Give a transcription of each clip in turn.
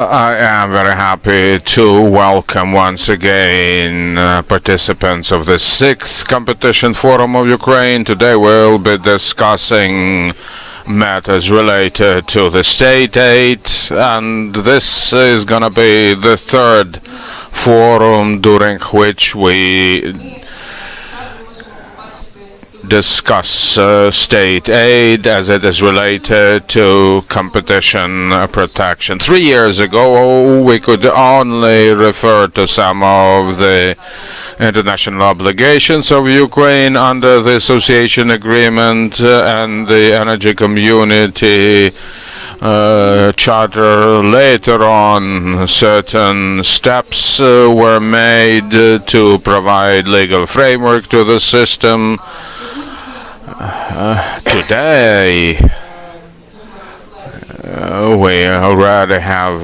I am very happy to welcome once again participants of the 6th Competition Forum of Ukraine. Today we'll be discussing matters related to the state aid, and this is gonna be the third forum during which we discuss state aid as it is related to competition protection. 3 years ago, we could only refer to some of the international obligations of Ukraine under the association agreement and the energy community charter. Later on, certain steps were made to provide legal framework to the system. Today, we already have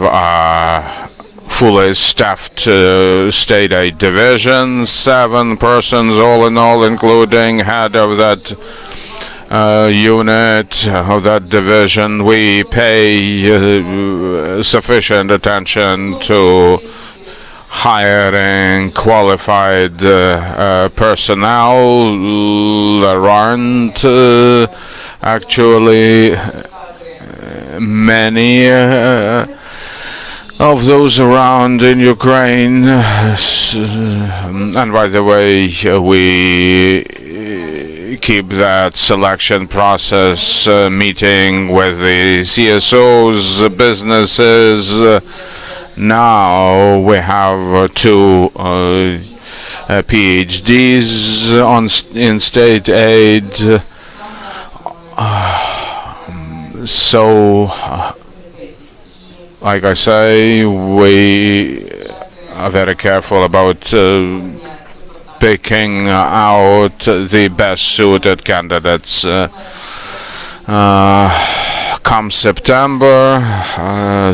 fully staffed state aid division, 7 persons all in all, including head of that unit of that division. We pay sufficient attention to hiring qualified personnel. There aren't actually many of those around in Ukraine. And by the way, we keep that selection process meeting with the CSOs, businesses. Now we have 2 PhDs in state aid. So, like I say, we are very careful about picking out the best suited candidates. Come September,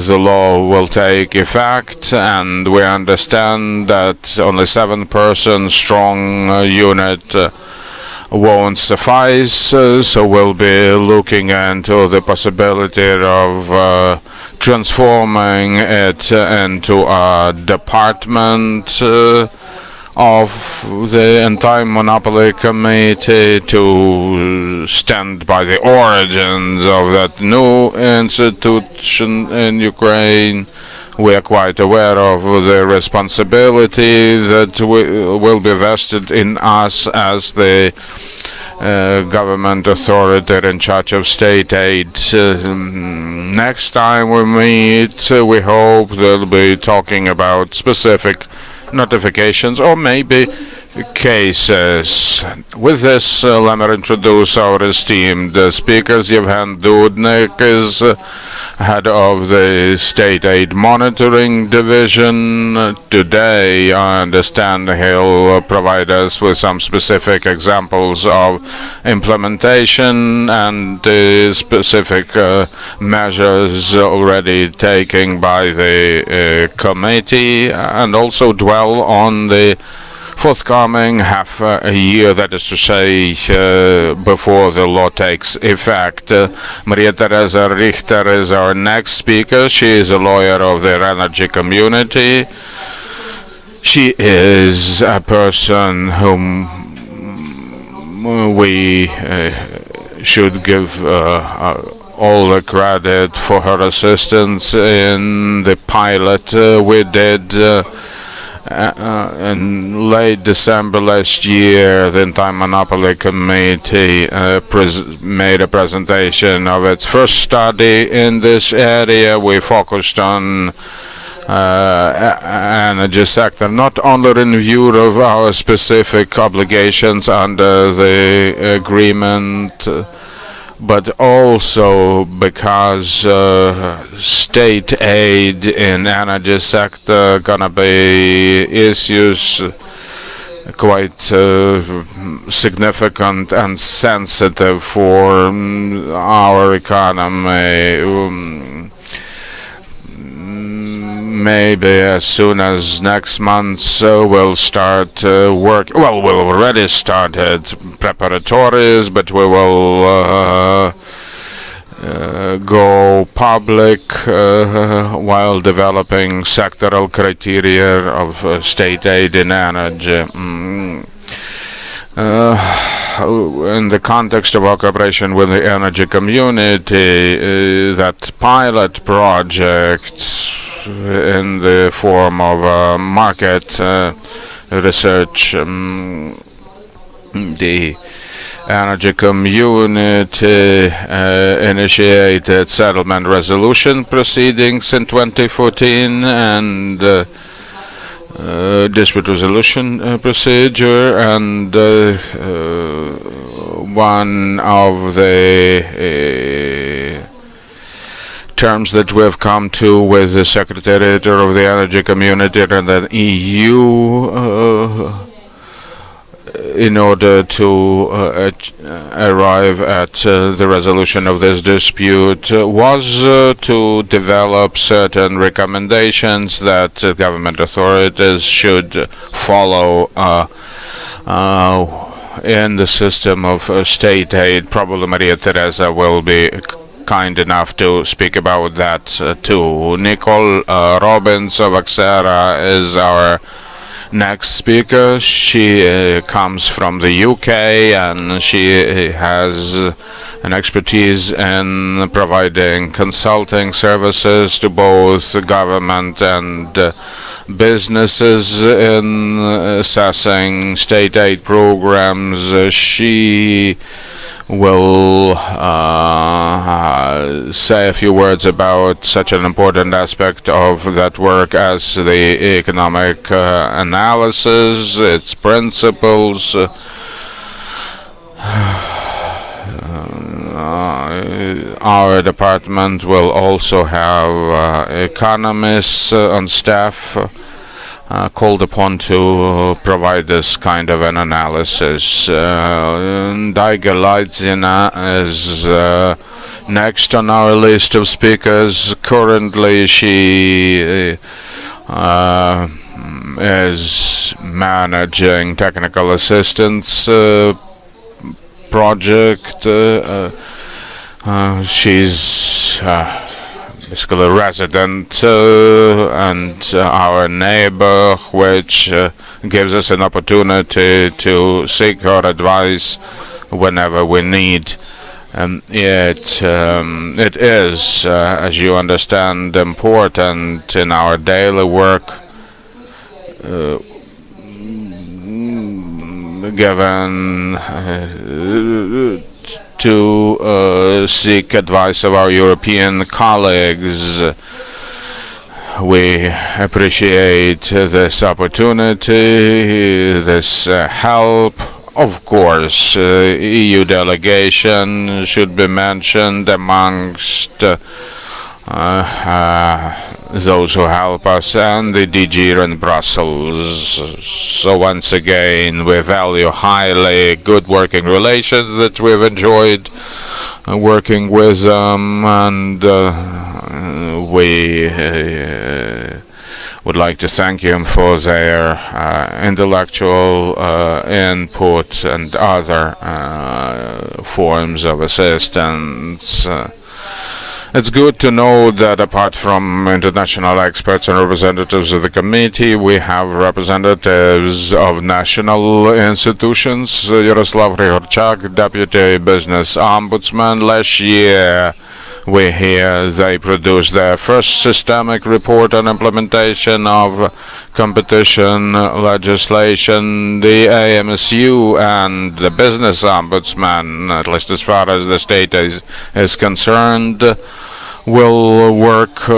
the law will take effect, and we understand that only 7-person strong unit won't suffice, so we'll be looking into the possibility of transforming it into a department of the Anti-Monopoly Committee to stand by the origins of that new institution in Ukraine. We are quite aware of the responsibility that will be vested in us as the government authority in charge of state aid. Next time we meet, we hope they'll be talking about specific notifications or maybe cases. With this, let me introduce our esteemed speakers. Yevhen Dudnik is head of the State Aid Monitoring Division. Today, I understand he'll provide us with some specific examples of implementation and specific measures already taken by the committee, and also dwell on the forthcoming half a year, that is to say, before the law takes effect. Maria Teresa Richter is our next speaker. She is a lawyer of the energy community. She is a person whom we should give all the credit for her assistance in the pilot we did in late December last year. The Anti-Monopoly Committee made a presentation of its first study in this area. We focused on energy sector, not only in view of our specific obligations under the agreement, but also because state aid in energy sector gonna be issues quite significant and sensitive for our economy. Maybe as soon as next month we'll start work. Well, we've already started preparatories, but we will go public while developing sectoral criteria of state aid in energy. In the context of our cooperation with the energy community, that pilot project in the form of market research, the energy community initiated settlement resolution proceedings in 2014 and dispute resolution procedure, and one of the terms that we've come to with the Secretariat of the Energy Community and the EU in order to arrive at the resolution of this dispute was to develop certain recommendations that government authorities should follow in the system of state aid. Probably Maria Teresa will be kind enough to speak about that too. Nicole Robbins of Axera is our next speaker. She comes from the UK and she has an expertise in providing consulting services to both government and businesses in assessing state aid programs. She will say a few words about such an important aspect of that work as the economic analysis, its principles. Our department will also have economists on staff called upon to provide this kind of an analysis. Daiga Leidzina is next on our list of speakers. Currently, she is managing technical assistance project. She's basically a resident and our neighbor, which gives us an opportunity to seek her advice whenever we need. It is, as you understand, important in our daily work, given to seek advice of our European colleagues. We appreciate this opportunity, this help. Of course, EU delegation should be mentioned amongst those who help us, and the DG in Brussels. So once again, we value highly good working relations that we've enjoyed working with them, and we would like to thank them for their intellectual input and other forms of assistance. It's good to know that apart from international experts and representatives of the committee, we have representatives of national institutions. Yaroslav Hrihorchak, Deputy Business Ombudsman. Last year, we hear they produced their first systemic report on implementation of competition legislation. The AMSU and the Business Ombudsman, at least as far as the state is concerned, will work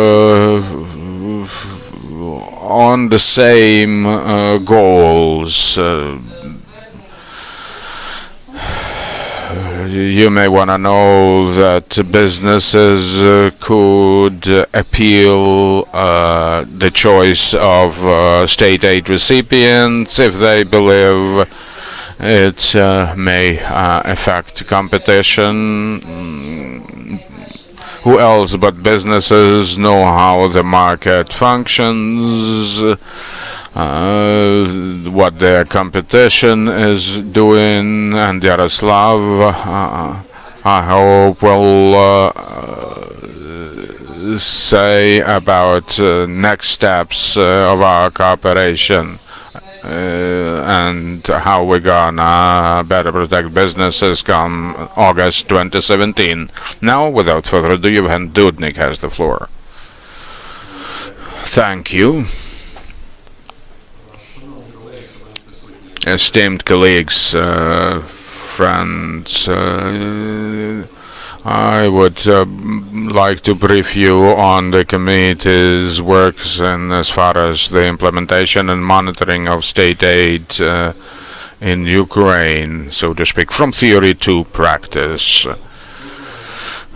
on the same goals. You may want to know that businesses could appeal the choice of state aid recipients if they believe it may affect competition. Who else but businesses know how the market functions, what their competition is doing, and Yaroslav, I hope, will say about next steps of our cooperation and how we're gonna better protect businesses come August 2017. Now, without further ado, Yevhen Dudnik has the floor. Thank you. Esteemed colleagues, friends, I would like to brief you on the committee's works and as far as the implementation and monitoring of state aid in Ukraine, so to speak, from theory to practice.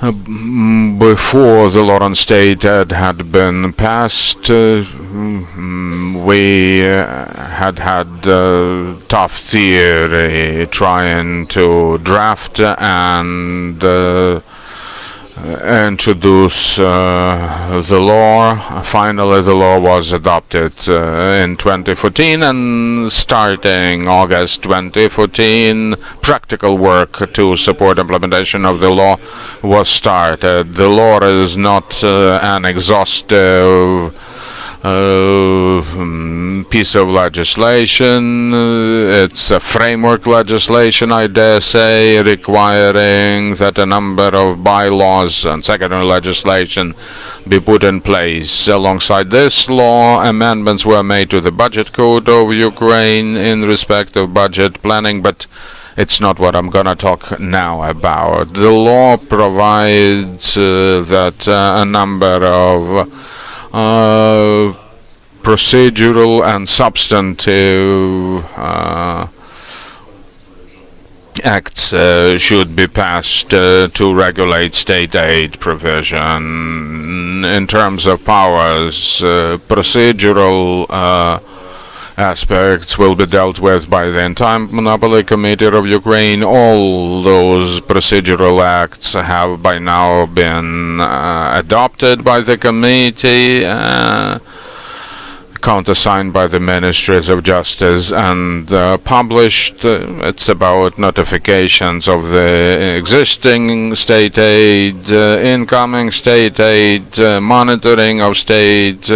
Before the law on state aid had been passed, we had tough theory trying to draft and introduce the law. Finally, the law was adopted in 2014, and starting August 2014, practical work to support implementation of the law was started. The law is not an exhaustive piece of legislation. It's a framework legislation, I dare say, requiring that a number of bylaws and secondary legislation be put in place. Alongside this law, amendments were made to the budget code of Ukraine in respect of budget planning, but it's not what I'm gonna talk now about. The law provides that a number of procedural and substantive acts should be passed to regulate state aid provision. In terms of powers, procedural aspects will be dealt with by the Anti-Monopoly Committee of Ukraine. All those procedural acts have by now been adopted by the committee, countersigned by the Ministries of Justice and published. It's about notifications of the existing state aid, incoming state aid, monitoring of state,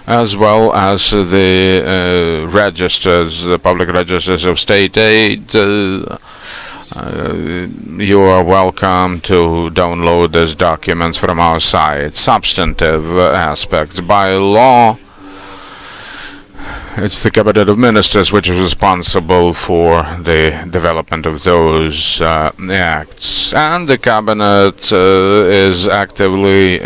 as well as the registers, the public registers of state aid. You are welcome to download these documents from our site. Substantive aspects. By law, it's the Cabinet of Ministers which is responsible for the development of those acts, and the Cabinet is actively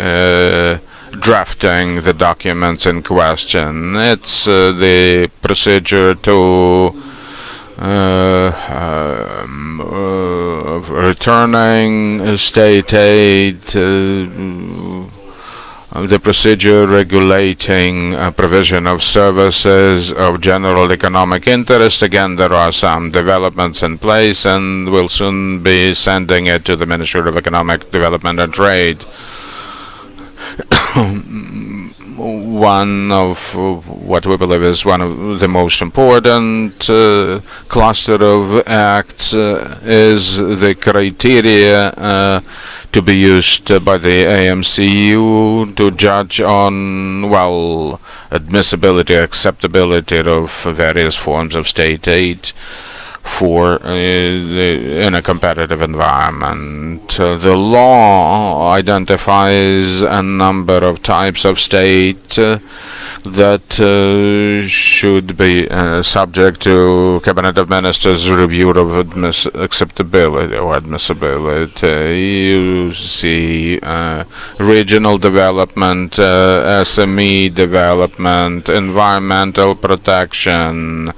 drafting the documents in question. It's the procedure to returning state aid, the procedure regulating provision of services of general economic interest. Again, there are some developments in place, and we'll soon be sending it to the Ministry of Economic Development and Trade. One of what we believe is one of the most important cluster of acts is the criteria to be used by the AMCU to judge on, well, admissibility, acceptability of various forms of state aid for in a competitive environment. The law identifies a number of types of state that should be subject to Cabinet of Ministers review of acceptability or admissibility. You see regional development, SME development, environmental protection,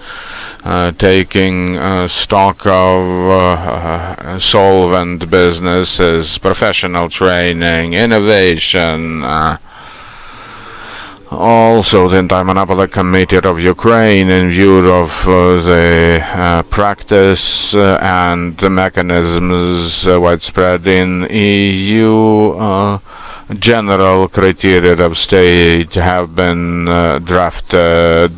taking stock of solvent businesses, professional training, innovation. Also, the Anti-Monopoly Committee of Ukraine, in view of the practice and the mechanisms widespread in EU, general criteria of state have been drafted.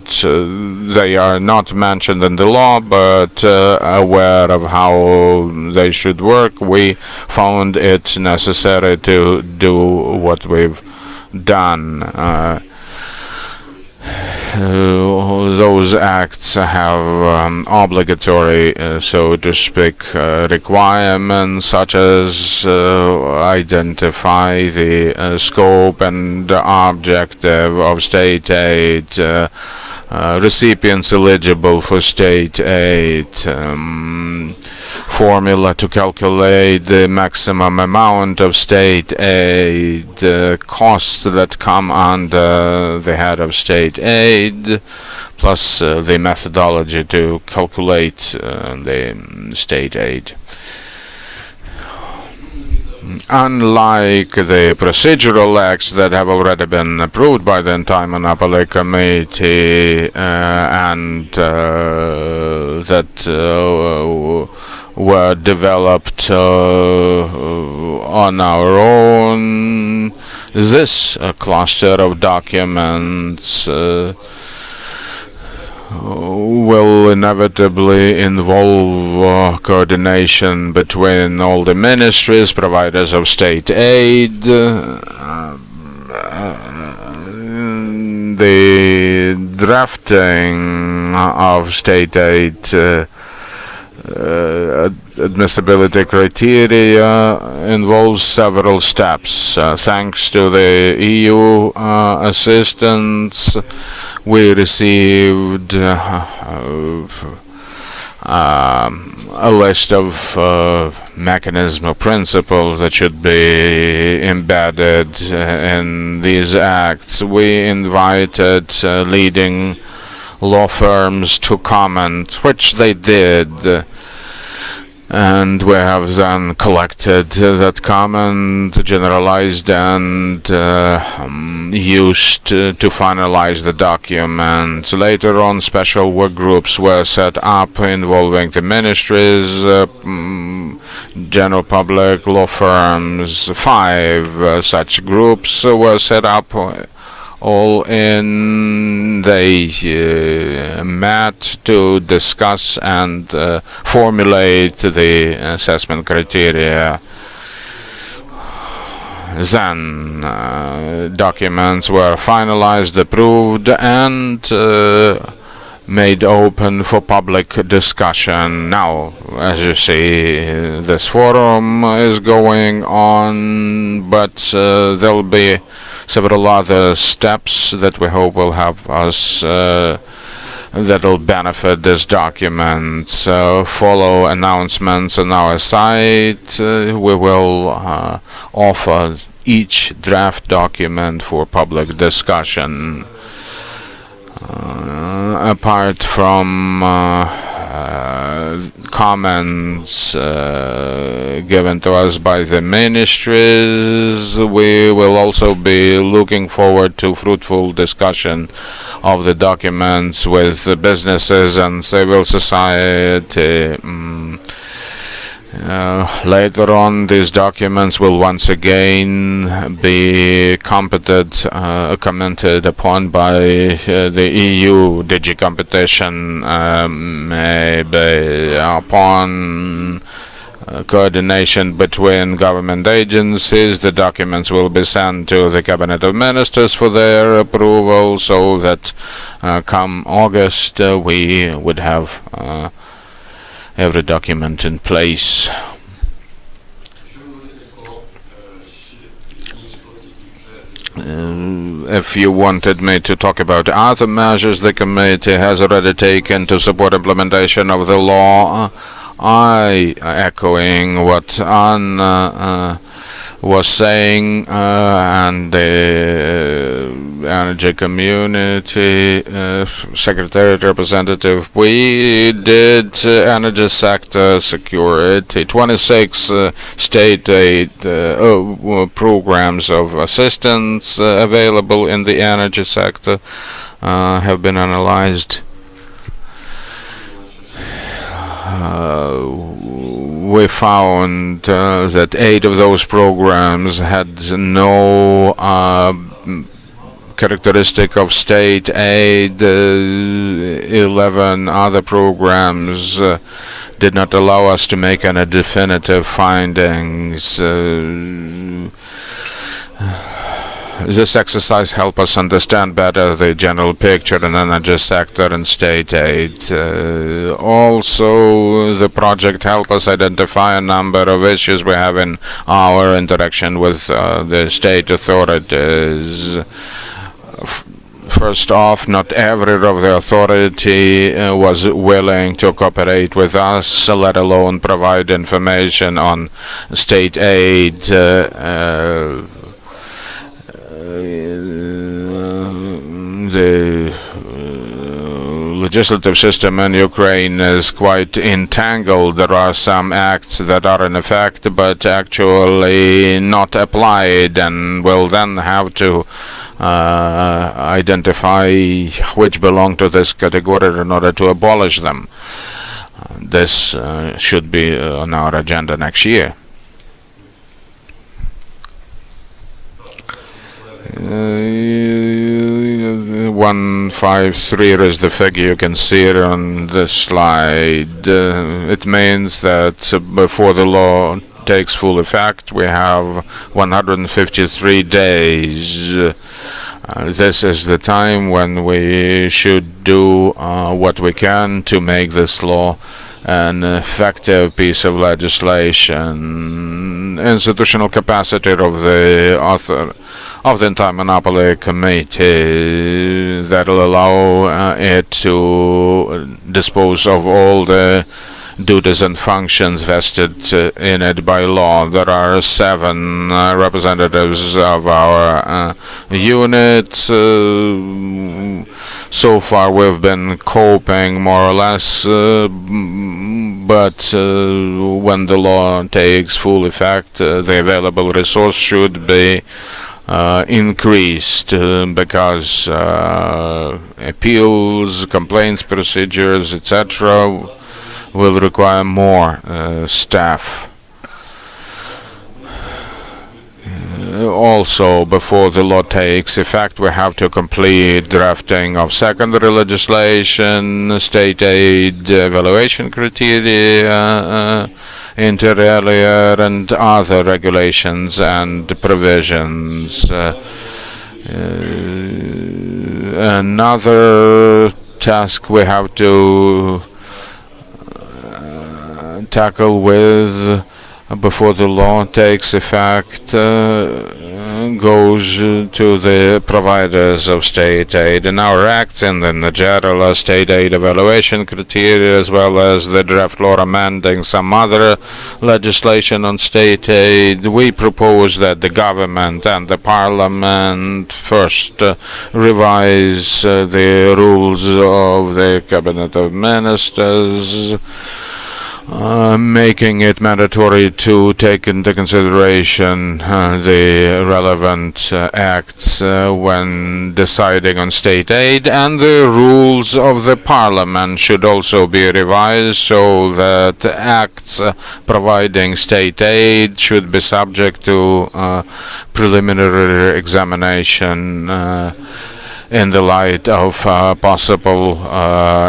They are not mentioned in the law, but aware of how they should work, we found it necessary to do what we've done. Those acts have obligatory, so to speak, requirements such as identify the scope and objective of state aid, recipients eligible for state aid, formula to calculate the maximum amount of state aid, costs that come under the head of state aid, plus the methodology to calculate the state aid. Unlike the procedural acts that have already been approved by the Anti-Monopoly Committee and that were developed on our own, this cluster of documents will inevitably involve coordination between all the ministries, providers of state aid, the drafting of state aid admissibility criteria involves several steps. Thanks to the EU assistance, we received a list of mechanism or principles that should be embedded in these acts. We invited leading law firms to comment, which they did, and we have then collected that comment, generalized and used to finalize the document. Later on, special work groups were set up involving the ministries, general public, law firms. 5 such groups were set up. All in, they met to discuss and formulate the assessment criteria. Then documents were finalized, approved, and made open for public discussion. Now, as you see, this forum is going on, but there'll be several other steps that we hope will help us that'll benefit this document. Follow announcements on our site. We will offer each draft document for public discussion. Apart from comments given to us by the ministries, we will also be looking forward to fruitful discussion of the documents with the businesses and civil society. Later on, these documents will once again be commented upon by the EU DG Competition, maybe upon coordination between government agencies. The documents will be sent to the Cabinet of Ministers for their approval, so that come August we would have every document in place. If you wanted me to talk about other measures the committee has already taken to support implementation of the law, I echoing what Anna was saying, and the energy community secretariat representative, we did energy sector security, 26 state aid programs of assistance available in the energy sector have been analyzed. We found that 8 of those programs had no characteristic of state aid. 11 other programs did not allow us to make any definitive findings. This exercise helps us understand better the general picture in energy sector and state aid. Also, the project helps us identify a number of issues we have in our interaction with the state authorities. First off, not every of the authority was willing to cooperate with us, let alone provide information on state aid. The legislative system in Ukraine is quite entangled. There are some acts that are in effect but actually not applied, and will then have to identify which belong to this category in order to abolish them. This should be on our agenda next year. 153 is the figure you can see it on the slide. It means that before the law takes full effect, we have 153 days. This is the time when we should do what we can to make this law an effective piece of legislation. Institutional capacity of the Anti-Monopoly Committee that will allow it to dispose of all the duties and functions vested in it by law. There are 7 representatives of our unit. So far we've been coping more or less, but when the law takes full effect, the available resource should be increased because appeals, complaints procedures, etc. will require more staff. Also, before the law takes effect, we have to complete drafting of secondary legislation, state aid evaluation criteria, inter alia, and other regulations and provisions. Another task we have to tackle with before the law takes effect goes to the providers of state aid. In our acts and in the general state aid evaluation criteria, as well as the draft law amending some other legislation on state aid, we propose that the government and the parliament first revise the rules of the Cabinet of Ministers, making it mandatory to take into consideration the relevant acts when deciding on state aid, and the rules of the parliament should also be revised so that acts providing state aid should be subject to preliminary examination in the light of possible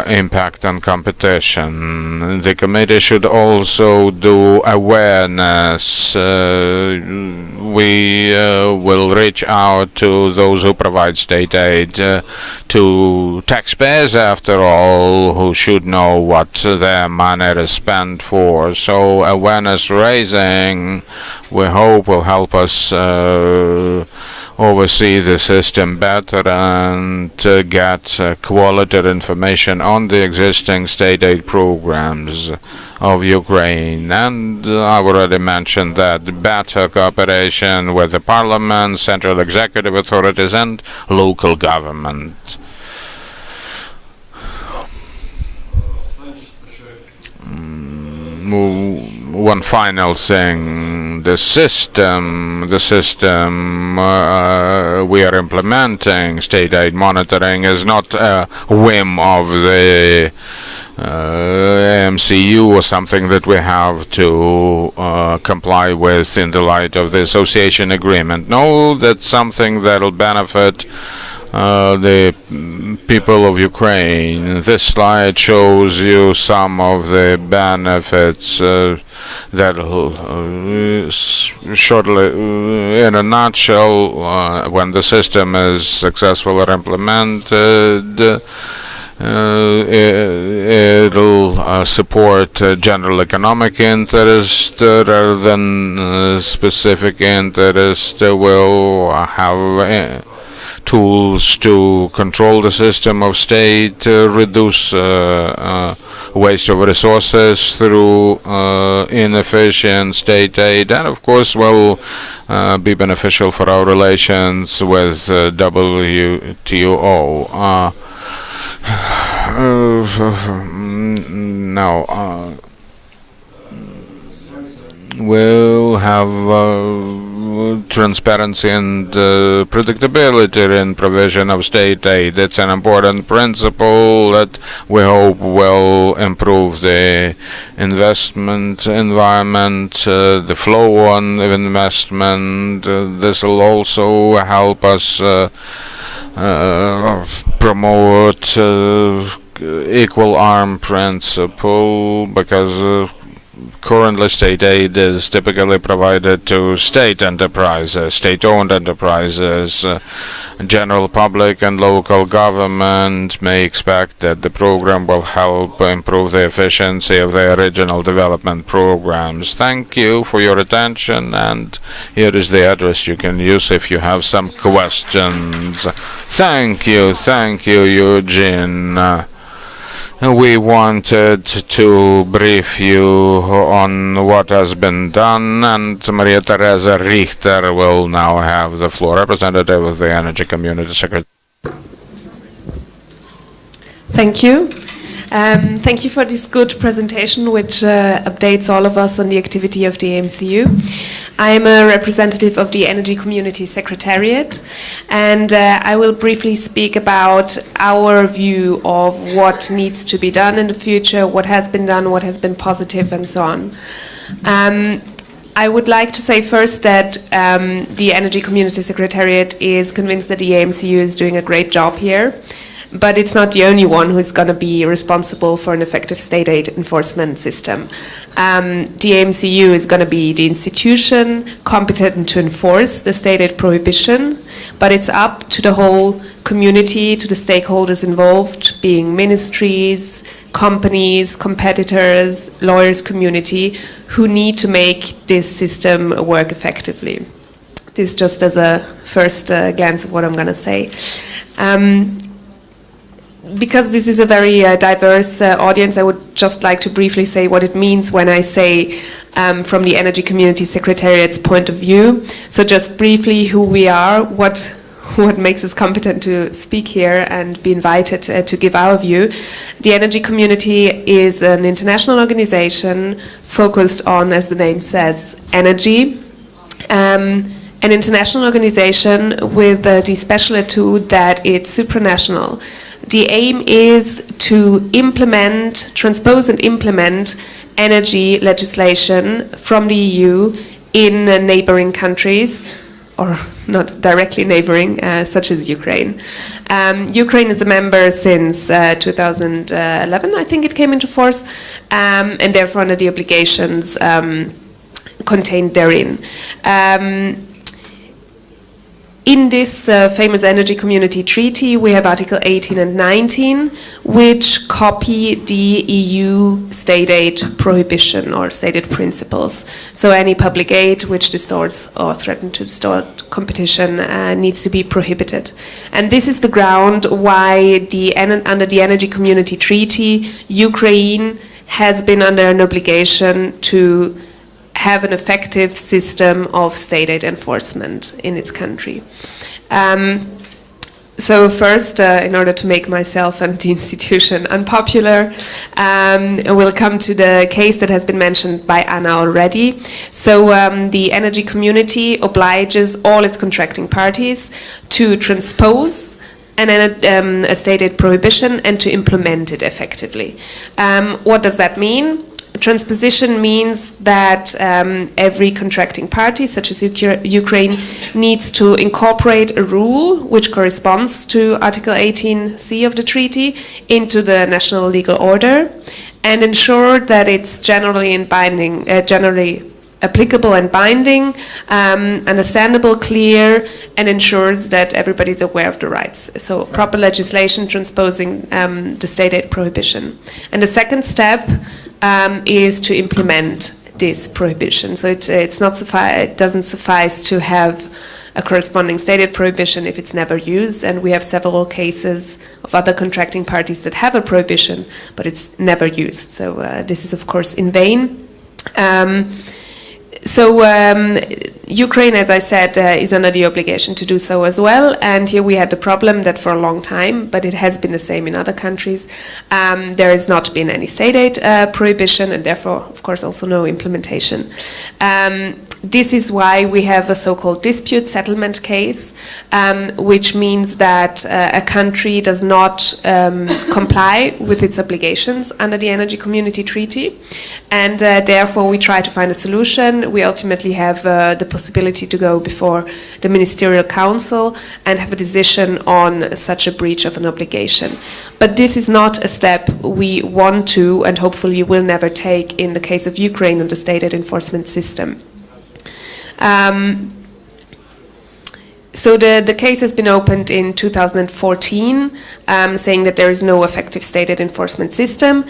impact on competition. The committee should also do awareness. We will reach out to those who provide state aid, to taxpayers, after all, who should know what their money is spent for. So awareness raising, we hope, will help us oversee the system better and get quality information on the existing state aid programs of Ukraine. And I already mentioned that better cooperation with the parliament, central executive authorities, and local government. One final thing, the system we are implementing, state aid monitoring, is not a whim of the MCU or something that we have to comply with in the light of the association agreement. No, that's something that will benefit the people of Ukraine. This slide shows you some of the benefits that shortly, in a nutshell, when the system is successfully implemented, it'll support general economic interest rather than specific interest. Will have tools to control the system of state, reduce waste of resources through inefficient state aid, and of course will be beneficial for our relations with WTO. Now we'll have transparency and predictability in provision of state aid. It's an important principle that we hope will improve the investment environment, the flow on investment. This will also help us promote equal arm principle, because currently state aid is typically provided to state enterprises, state-owned enterprises. General public and local government may expect that the program will help improve the efficiency of their regional development programs. Thank you for your attention, and here is the address you can use if you have some questions. Thank you, Eugene. We wanted to brief you on what has been done, and Maria Teresa Richter will now have the floor, representative of the Energy Community Secretariat. Thank you. Thank you for this good presentation, which updates all of us on the activity of the AMCU. I am a representative of the Energy Community Secretariat, and I will briefly speak about our view of what needs to be done in the future, what has been done, what has been positive, and so on. I would like to say first that the Energy Community Secretariat is convinced that the AMCU is doing a great job here. But it's not the only one who's going to be responsible for an effective state aid enforcement system. The AMCU is going to be the institution competent to enforce the state aid prohibition, but it's up to the whole community, to the stakeholders involved, being ministries, companies, competitors, lawyers, community, who need to make this system work effectively. This just as a first glance of what I'm going to say. Because this is a very diverse audience, I would just like to briefly say what it means when I say from the Energy Community Secretariat's point of view. So just briefly who we are, what makes us competent to speak here and be invited to give our view. The Energy Community is an international organization focused on, as the name says, energy. An international organization with the special attitude that it's supranational. The aim is to transpose and implement energy legislation from the EU in neighboring countries, or not directly neighboring, such as Ukraine. Ukraine is a member since 2011, I think it came into force, and therefore under the obligations contained therein. In this famous Energy Community Treaty, we have Article 18 and 19, which copy the EU state aid prohibition or state aid principles. So any public aid which distorts or threatens to distort competition needs to be prohibited. And this is the ground why under the Energy Community Treaty, Ukraine has been under an obligation to have an effective system of state aid enforcement in its country. So first, in order to make myself and the institution unpopular, we'll come to the case that has been mentioned by Anna already. So the Energy Community obliges all its contracting parties to transpose a state aid prohibition and to implement it effectively. What does that mean? Transposition means that every contracting party, such as Ukraine, needs to incorporate a rule which corresponds to Article 18C of the treaty into the national legal order, and ensure that it's generally applicable and binding, understandable, clear, and ensures that everybody's aware of the rights. So proper legislation transposing the state aid prohibition. And the second step is to implement this prohibition. So it doesn't suffice to have a corresponding state aid prohibition if it's never used, and we have several cases of other contracting parties that have a prohibition, but it's never used. So this is of course in vain. Ukraine, as I said, is under the obligation to do so as well. And here we had the problem that for a long time, but it has been the same in other countries, there has not been any state aid prohibition, and therefore, of course, also no implementation. This is why we have a so-called dispute settlement case, which means that a country does not comply with its obligations under the Energy Community Treaty, and therefore we try to find a solution. We ultimately have the possibility to go before the Ministerial Council and have a decision on such a breach of an obligation. But this is not a step we want to, and hopefully will never take in the case of Ukraine and the state aid enforcement system. So the case has been opened in 2014, saying that there is no effective state aid enforcement system.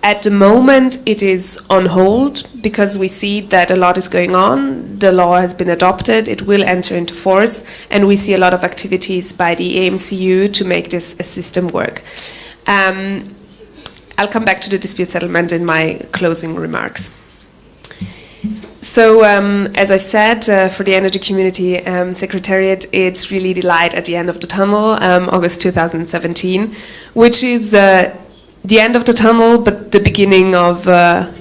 At the moment, it is on hold because we see that a lot is going on. The law has been adopted, it will enter into force, and we see a lot of activities by the AMCU to make this system work. I'll come back to the dispute settlement in my closing remarks. So, as I've said, for the Energy Community Secretariat, it's really the light at the end of the tunnel, August 2017, which is the end of the tunnel, but the beginning of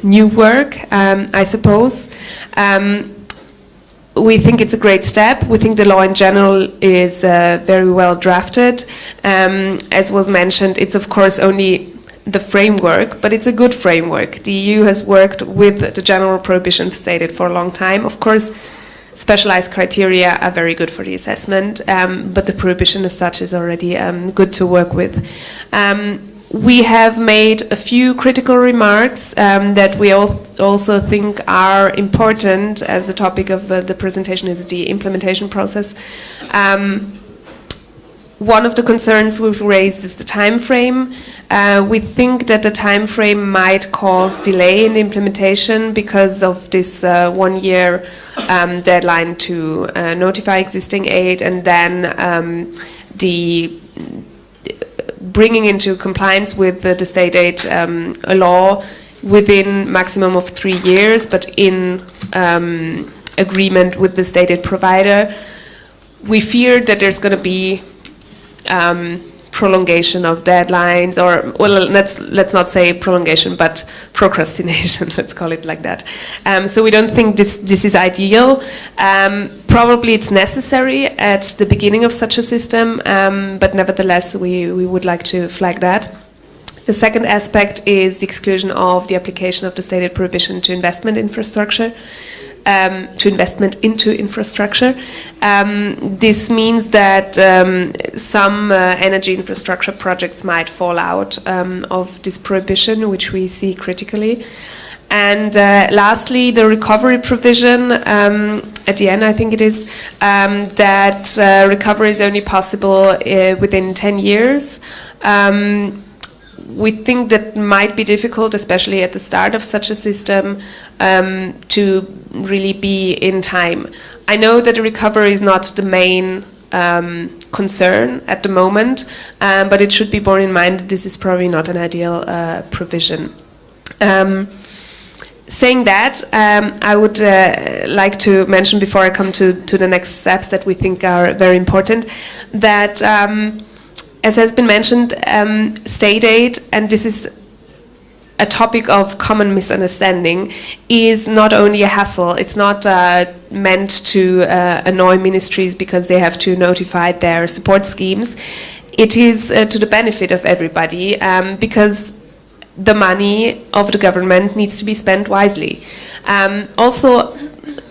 new work, I suppose. We think it's a great step. We think the law in general is very well drafted. As was mentioned, it's of course only the framework, but it's a good framework. The EU has worked with the general prohibition of state aid for a long time. Of course, specialized criteria are very good for the assessment, but the prohibition as such is already good to work with. We have made a few critical remarks that we also think are important, as the topic of the presentation is the implementation process. One of the concerns we've raised is the time frame. We think that the time frame might cause delay in the implementation because of this 1 year deadline to notify existing aid, and then the bringing into compliance with the state aid law within maximum of 3 years, but in agreement with the state aid provider. We fear that there's going to be prolongation of deadlines, or well, let's not say prolongation, but procrastination. Let's call it like that. So we don't think this is ideal. Probably it's necessary at the beginning of such a system, but nevertheless, we would like to flag that. The second aspect is the exclusion of the application of the state aid prohibition to investment infrastructure. To investment into infrastructure. This means that some energy infrastructure projects might fall out of this prohibition, which we see critically. And lastly, the recovery provision, at the end I think it is, that recovery is only possible within 10 years. We think that might be difficult, especially at the start of such a system, to really be in time. I know that the recovery is not the main concern at the moment, but it should be borne in mind that this is probably not an ideal provision. Saying that, I would like to mention before I come to the next steps that we think are very important, that as has been mentioned, state aid, and this is a topic of common misunderstanding, is not only a hassle. It's not meant to annoy ministries because they have to notify their support schemes. It is to the benefit of everybody, because the money of the government needs to be spent wisely. Also,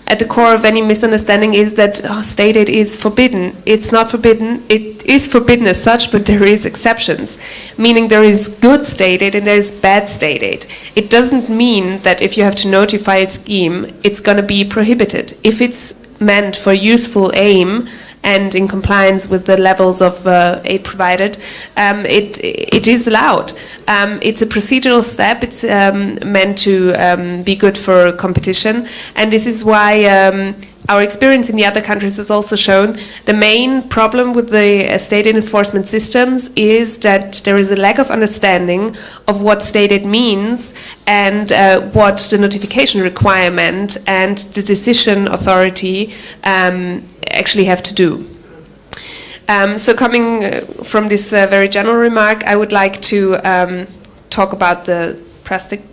at the core of any misunderstanding is that state aid is forbidden. It's not forbidden. It is forbidden as such, but there is exceptions, meaning there is good state aid and there is bad state aid. It doesn't mean that if you have to notify a scheme, it's going to be prohibited. If it's meant for useful aim and in compliance with the levels of aid provided, it is allowed. It's a procedural step. It's meant to be good for competition, and this is why our experience in the other countries has also shown the main problem with the state aid enforcement systems is that there is a lack of understanding of what state aid means and what the notification requirement and the decision authority actually have to do. So coming from this very general remark, I would like to talk about the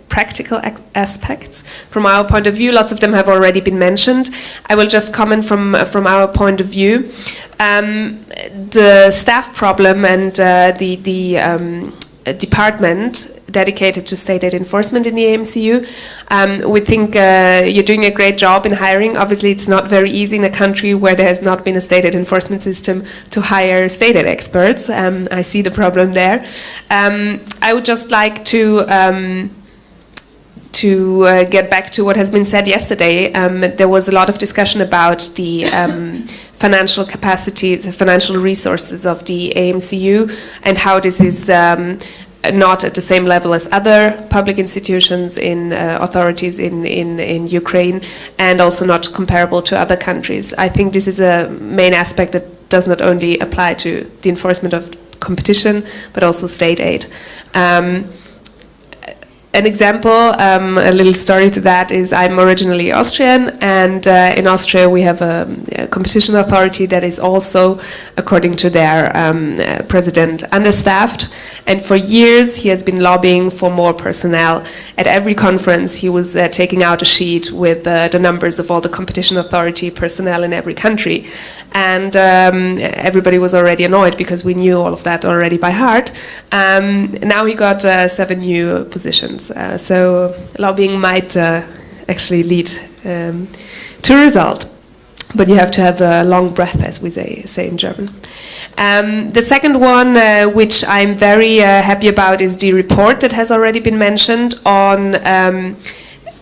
practical aspects from our point of view. Lots of them have already been mentioned. I will just comment from our point of view. The staff problem and the department dedicated to state aid enforcement in the AMCU. We think you're doing a great job in hiring. Obviously, it's not very easy in a country where there has not been a state aid enforcement system to hire state aid experts. I see the problem there. I would just like to get back to what has been said yesterday. There was a lot of discussion about the financial capacities, the financial resources of the AMCU and how this is not at the same level as other public institutions in authorities in Ukraine, and also not comparable to other countries. I think this is a main aspect that does not only apply to the enforcement of competition, but also state aid. An example, a little story to that is I'm originally Austrian, and in Austria we have a competition authority that is also, according to their president, understaffed. And for years he has been lobbying for more personnel. At every conference he was taking out a sheet with the numbers of all the competition authority personnel in every country. And everybody was already annoyed because we knew all of that already by heart. Now he got 7 new positions. So lobbying might actually lead to a result. But you have to have a long breath, as we say in German. The second one, which I'm very happy about, is the report that has already been mentioned on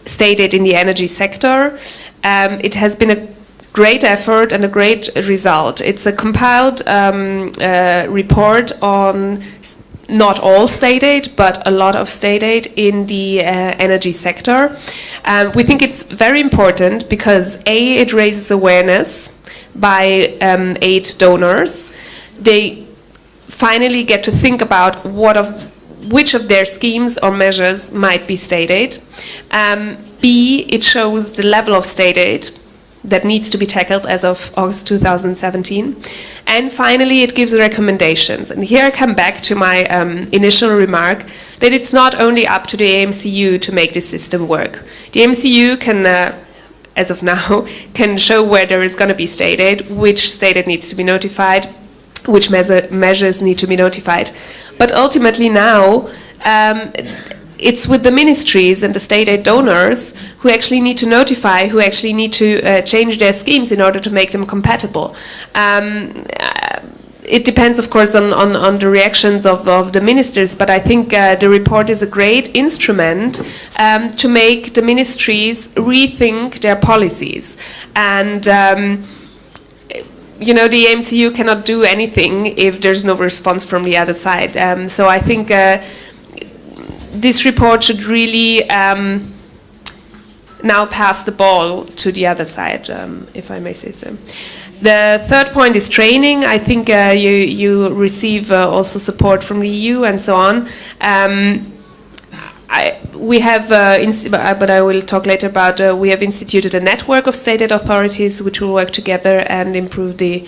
state aid in the energy sector. It has been a great effort and a great result. It's a compiled report on not all state aid, but a lot of state aid in the energy sector. We think it's very important because A, it raises awareness by aid donors. They finally get to think about which of their schemes or measures might be state aid. B, it shows the level of state aid that needs to be tackled as of August 2017. And finally, it gives recommendations. And here I come back to my initial remark that it's not only up to the AMCU to make this system work. The AMCU can, as of now, can show where there is going to be state aid, which state aid needs to be notified, which measures need to be notified. But ultimately now, it's with the ministries and the state aid donors who actually need to notify, who actually need to change their schemes in order to make them compatible. It depends, of course, on the reactions of the ministers, but I think the report is a great instrument to make the ministries rethink their policies. And you know, the AMCU cannot do anything if there's no response from the other side. So I think this report should really now pass the ball to the other side, if I may say so. The third point is training. I think you receive also support from the EU and so on. We have, but I will talk later about, we have instituted a network of state aid authorities which will work together and improve the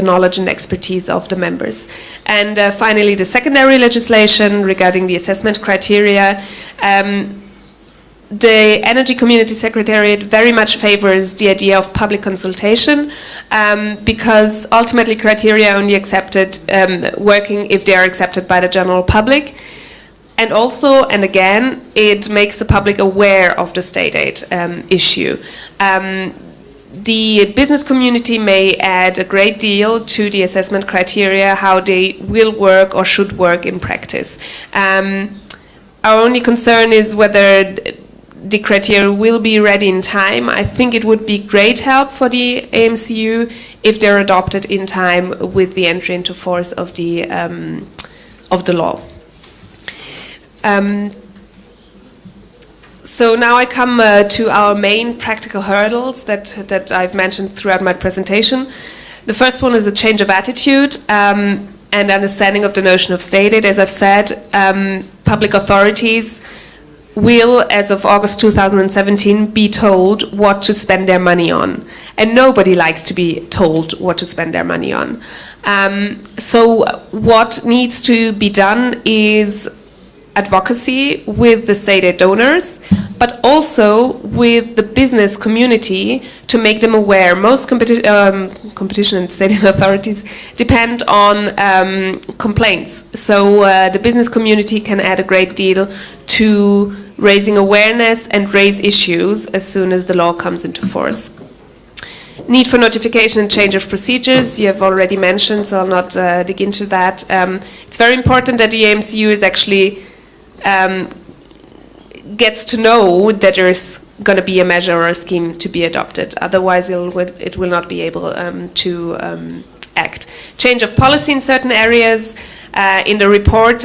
knowledge and expertise of the members. And finally, the secondary legislation regarding the assessment criteria. The Energy Community Secretariat very much favors the idea of public consultation because ultimately criteria are only accepted working if they are accepted by the general public. And also, and again, it makes the public aware of the state aid issue. The business community may add a great deal to the assessment criteria, how they will work or should work in practice. Our only concern is whether the criteria will be ready in time. I think it would be great help for the AMCU if they're adopted in time with the entry into force of the law. So now I come to our main practical hurdles that I've mentioned throughout my presentation. The first one is a change of attitude and understanding of the notion of state aid. As I've said, public authorities will, as of August 2017, be told what to spend their money on. And nobody likes to be told what to spend their money on. So what needs to be done is advocacy with the state aid donors, but also with the business community to make them aware. Most competition and state aid authorities depend on complaints. So the business community can add a great deal to raising awareness and raise issues as soon as the law comes into force. Need for notification and change of procedures, you have already mentioned, so I'll not dig into that. It's very important that the AMCU is actually gets to know that there's going to be a measure or a scheme to be adopted. Otherwise, it will not be able to act. Change of policy in certain areas. In the report,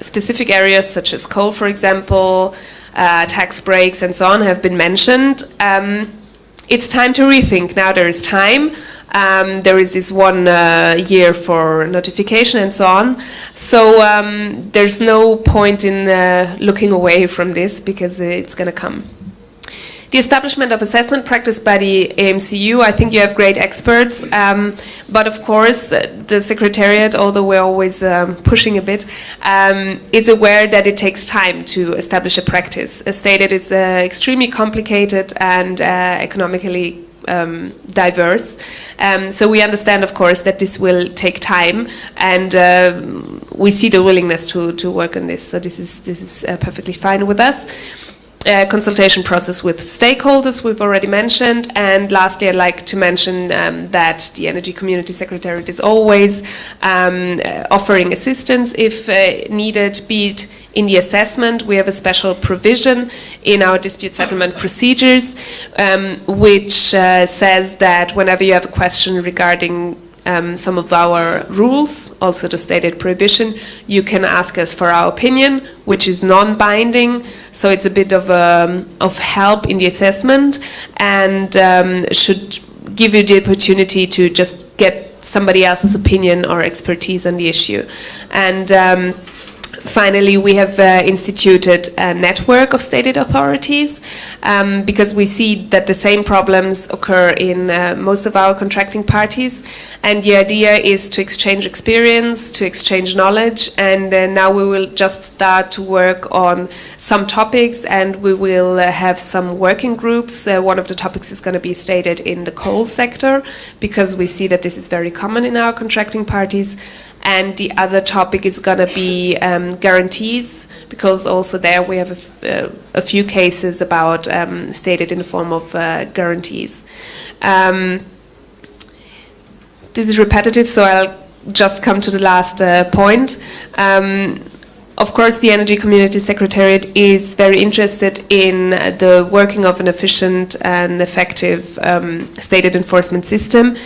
specific areas such as coal, for example, tax breaks and so on have been mentioned. It's time to rethink. Now there is time. There is this 1 year for notification and so on. So there's no point in looking away from this because it's going to come. The establishment of assessment practice by the AMCU, I think you have great experts, but of course the Secretariat, although we're always pushing a bit, is aware that it takes time to establish a practice. As stated, it's extremely complicated and economically diverse. So we understand, of course, that this will take time, and we see the willingness to work on this. So this is perfectly fine with us. Consultation process with stakeholders we've already mentioned, and lastly I'd like to mention that the Energy Community Secretariat is always offering assistance if needed, be it in the assessment. We have a special provision in our dispute settlement procedures which says that whenever you have a question regarding some of our rules, also the state aid prohibition, you can ask us for our opinion, which is non-binding, so it's a bit of help in the assessment, and should give you the opportunity to just get somebody else's opinion or expertise on the issue. And finally, we have instituted a network of state aid authorities because we see that the same problems occur in most of our contracting parties, and the idea is to exchange experience, to exchange knowledge, and now we will just start to work on some topics, and we will have some working groups. One of the topics is going to be state aid in the coal sector, because we see that this is very common in our contracting parties. And the other topic is going to be guarantees, because also there we have a few cases about state aid in the form of guarantees. This is repetitive, so I'll just come to the last point. Of course, the Energy Community Secretariat is very interested in the working of an efficient and effective state aid enforcement system.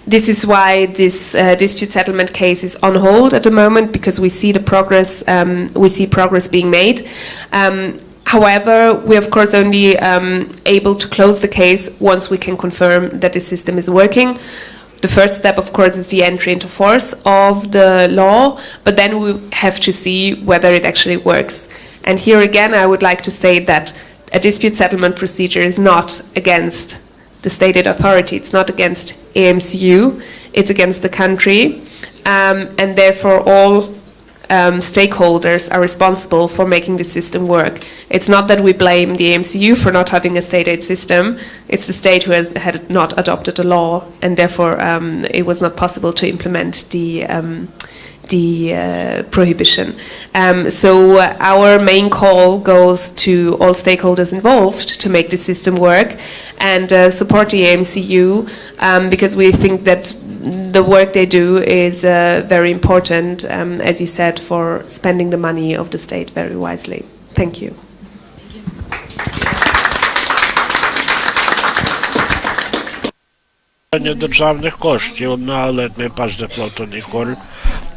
This is why this dispute settlement case is on hold at the moment, because we see the progress. We see progress being made. However, we're of course only able to close the case once we can confirm that the system is working. The first step, of course, is the entry into force of the law, but then we have to see whether it actually works. And here again, I would like to say that a dispute settlement procedure is not against the state aid authority, it's not against AMCU, it's against the country, and therefore all stakeholders are responsible for making the system work. It's not that we blame the AMCU for not having a state aid system, it's the state who had not adopted a law, and therefore it was not possible to implement the prohibition. So our main call goes to all stakeholders involved to make the system work and support the AMCU because we think that the work they do is very important, as you said, for spending the money of the state very wisely. Thank you. Державних коштів. Now let me pass the floor to Nicole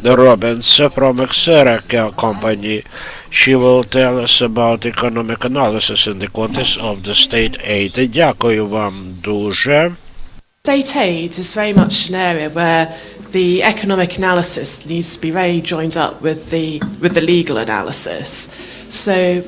Robbins from Xera company. She will tell us about economic analysis in the context of the state aid. Дякую вам дуже. State aid is very much an area where the economic analysis needs to be very joined up with the legal analysis. So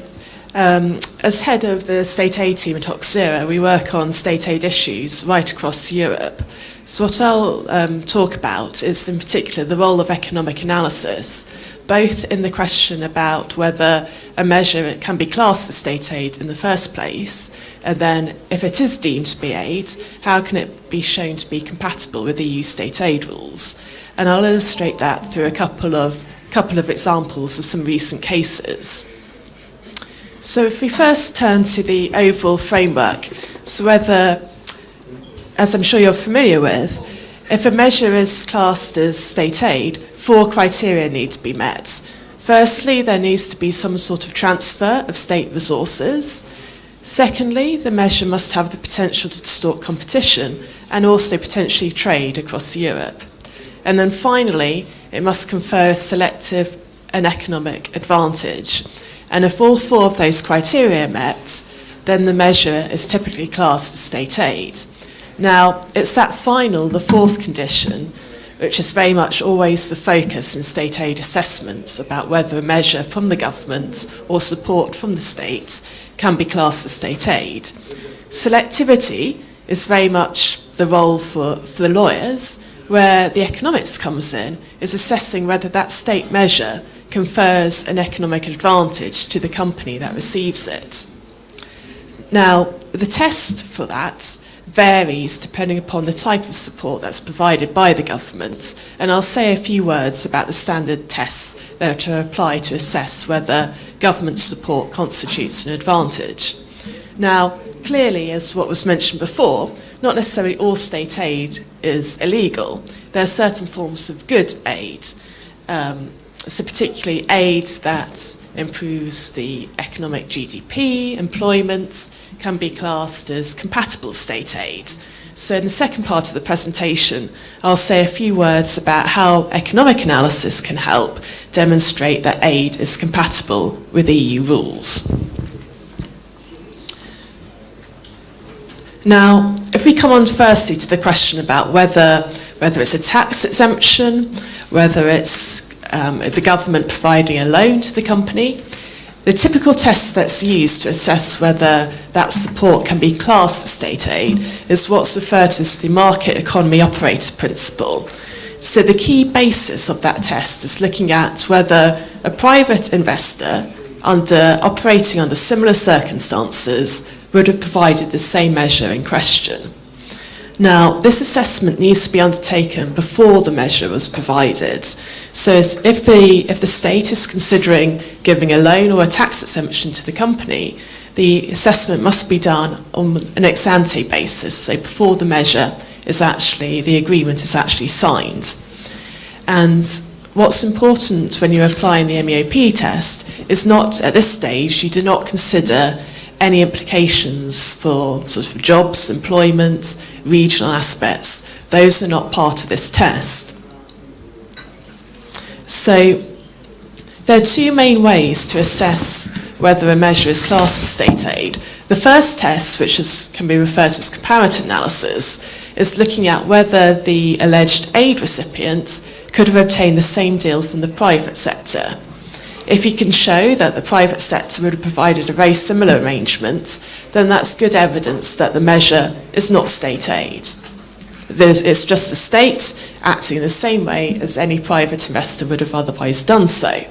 as head of the state aid team at Oxera, we work on state aid issues right across Europe. So what I'll talk about is in particular the role of economic analysis, both in the question about whether a measure can be classed as state aid in the first place, and then if it is deemed to be aid, how can it be shown to be compatible with EU state aid rules? And I'll illustrate that through a couple of examples of some recent cases. So if we first turn to the overall framework, so whether, as I'm sure you're familiar with, if a measure is classed as state aid, 4 criteria need to be met. Firstly, there needs to be some sort of transfer of state resources. Secondly, the measure must have the potential to distort competition and also potentially trade across Europe. And then finally, it must confer a selective and economic advantage. And if all 4 of those criteria are met, then the measure is typically classed as state aid. Now, it's that final, the 4th condition, which is very much always the focus in state aid assessments about whether a measure from the government or support from the state can be classed as state aid. Selectivity is very much the role for the lawyers, where the economics comes in, is assessing whether that state measure confers an economic advantage to the company that receives it. Now, the test for that varies depending upon the type of support that's provided by the government, and I'll say a few words about the standard tests that are to apply to assess whether government support constitutes an advantage. Now, clearly, as what was mentioned before, not necessarily all state aid is illegal. There are certain forms of good aid, so particularly aid that improves the economic GDP, employment, can be classed as compatible state aid. So in the second part of the presentation, I'll say a few words about how economic analysis can help demonstrate that aid is compatible with EU rules. Now, if we come on firstly to the question about whether it's a tax exemption, whether it's the government providing a loan to the company, the typical test that's used to assess whether that support can be classed as state aid is what's referred to as the market economy operator principle. So the key basis of that test is looking at whether a private investor operating under similar circumstances would have provided the same measure in question. Now, this assessment needs to be undertaken before the measure was provided. So if the state is considering giving a loan or a tax exemption to the company, the assessment must be done on an ex ante basis, so before the the agreement is actually signed. And what's important when you're applying the MEOP test is not, at this stage, you do not consider any implications for sort of jobs, employment, regional aspects. Those are not part of this test. So there are 2 main ways to assess whether a measure is classed as state aid. The first test, which can be referred to as comparative analysis, is looking at whether the alleged aid recipient could have obtained the same deal from the private sector. If you can show that the private sector would have provided a very similar arrangement, then that's good evidence that the measure is not state aid. It's just the state acting in the same way as any private investor would have otherwise done so.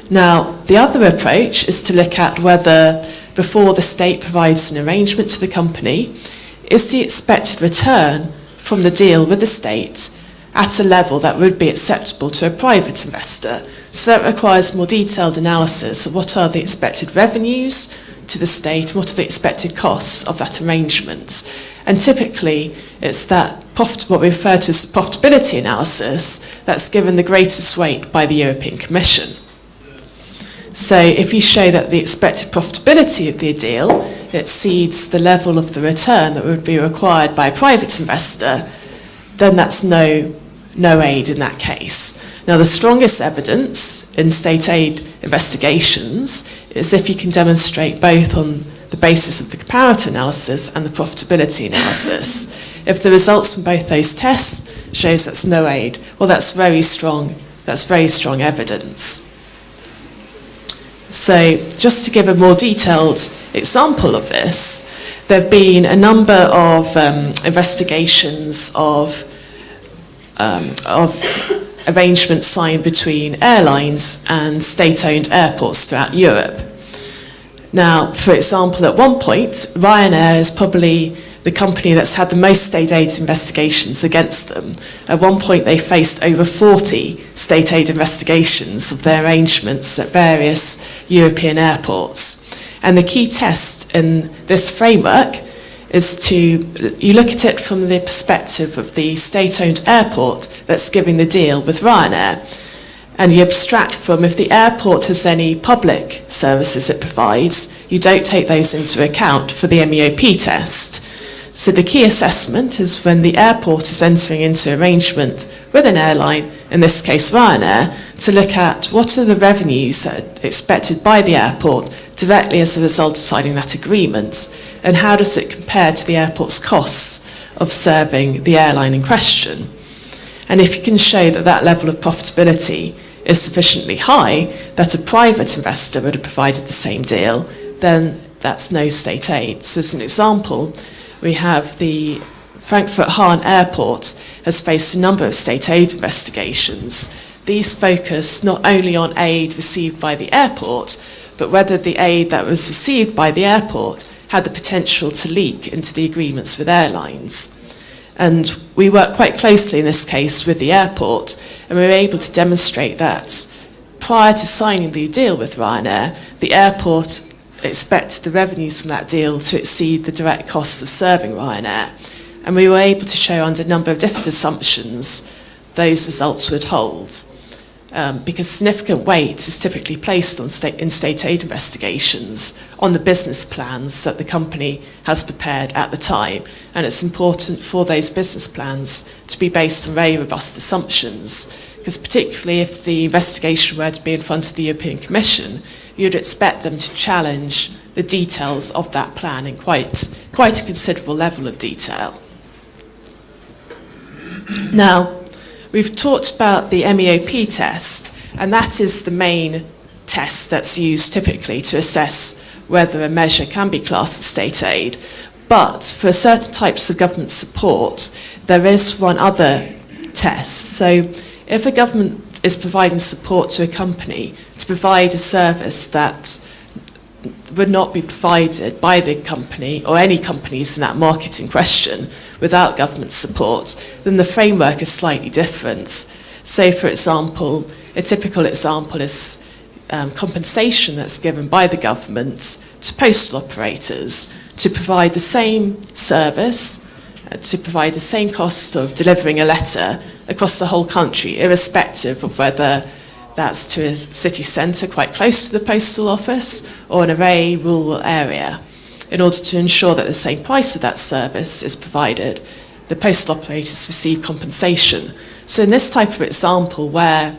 Now, the other approach is to look at whether, before the state provides an arrangement to the company, is the expected return from the deal with the state at a level that would be acceptable to a private investor. So that requires more detailed analysis of what are the expected revenues to the state, what are the expected costs of that arrangement. And typically, it's that what we refer to as profitability analysis that's given the greatest weight by the European Commission. So if you show that the expected profitability of the deal exceeds the level of the return that would be required by a private investor, then that's no aid in that case. Now, the strongest evidence in state aid investigations is if you can demonstrate both on the basis of the comparator analysis and the profitability analysis. If the results from both those tests shows that's no aid, well, that's very strong evidence. So just to give a more detailed example of this, there have been a number of investigations of arrangements signed between airlines and state-owned airports throughout Europe. Now, for example, at one point, Ryanair is probably the company that's had the most state aid investigations against them. At one point, they faced over 40 state aid investigations of their arrangements at various European airports. And the key test in this framework is you look at it from the perspective of the state-owned airport that's giving the deal with Ryanair. And you abstract from if the airport has any public services it provides, you don't take those into account for the MEOP test. So the key assessment is when the airport is entering into arrangement with an airline, in this case Ryanair, to look at what are the revenues that are expected by the airport directly as a result of signing that agreement, and how does it compare to the airport's costs of serving the airline in question. And if you can show that that level of profitability is sufficiently high that a private investor would have provided the same deal, then that's no state aid. So as an example, we have the Frankfurt Hahn Airport has faced a number of state aid investigations. These focus not only on aid received by the airport, but whether the aid that was received by the airport had the potential to leak into the agreements with airlines. And we work quite closely in this case with the airport, and we were able to demonstrate that prior to signing the deal with Ryanair, the airport expected the revenues from that deal to exceed the direct costs of serving Ryanair. And we were able to show under a number of different assumptions those results would hold. Because significant weight is typically placed on in state aid investigations on the business plans that the company has prepared at the time. And it's important for those business plans to be based on very robust assumptions, because particularly if the investigation were to be in front of the European Commission, you'd expect them to challenge the details of that plan in quite a considerable level of detail. Now, we've talked about the MEOP test, and that is the main test that's used typically to assess whether a measure can be classed as state aid. But for certain types of government support, there is one other test. So if a government is providing support to a company to provide a service that would not be provided by the company or any companies in that market in question without government support, then the framework is slightly different. So, for example, a typical example is compensation that's given by the government to postal operators to provide the same service, to provide the same cost of delivering a letter across the whole country, irrespective of whether that's to a city centre quite close to the postal office or in a very rural area. In order to ensure that the same price of that service is provided, the postal operators receive compensation. So in this type of example where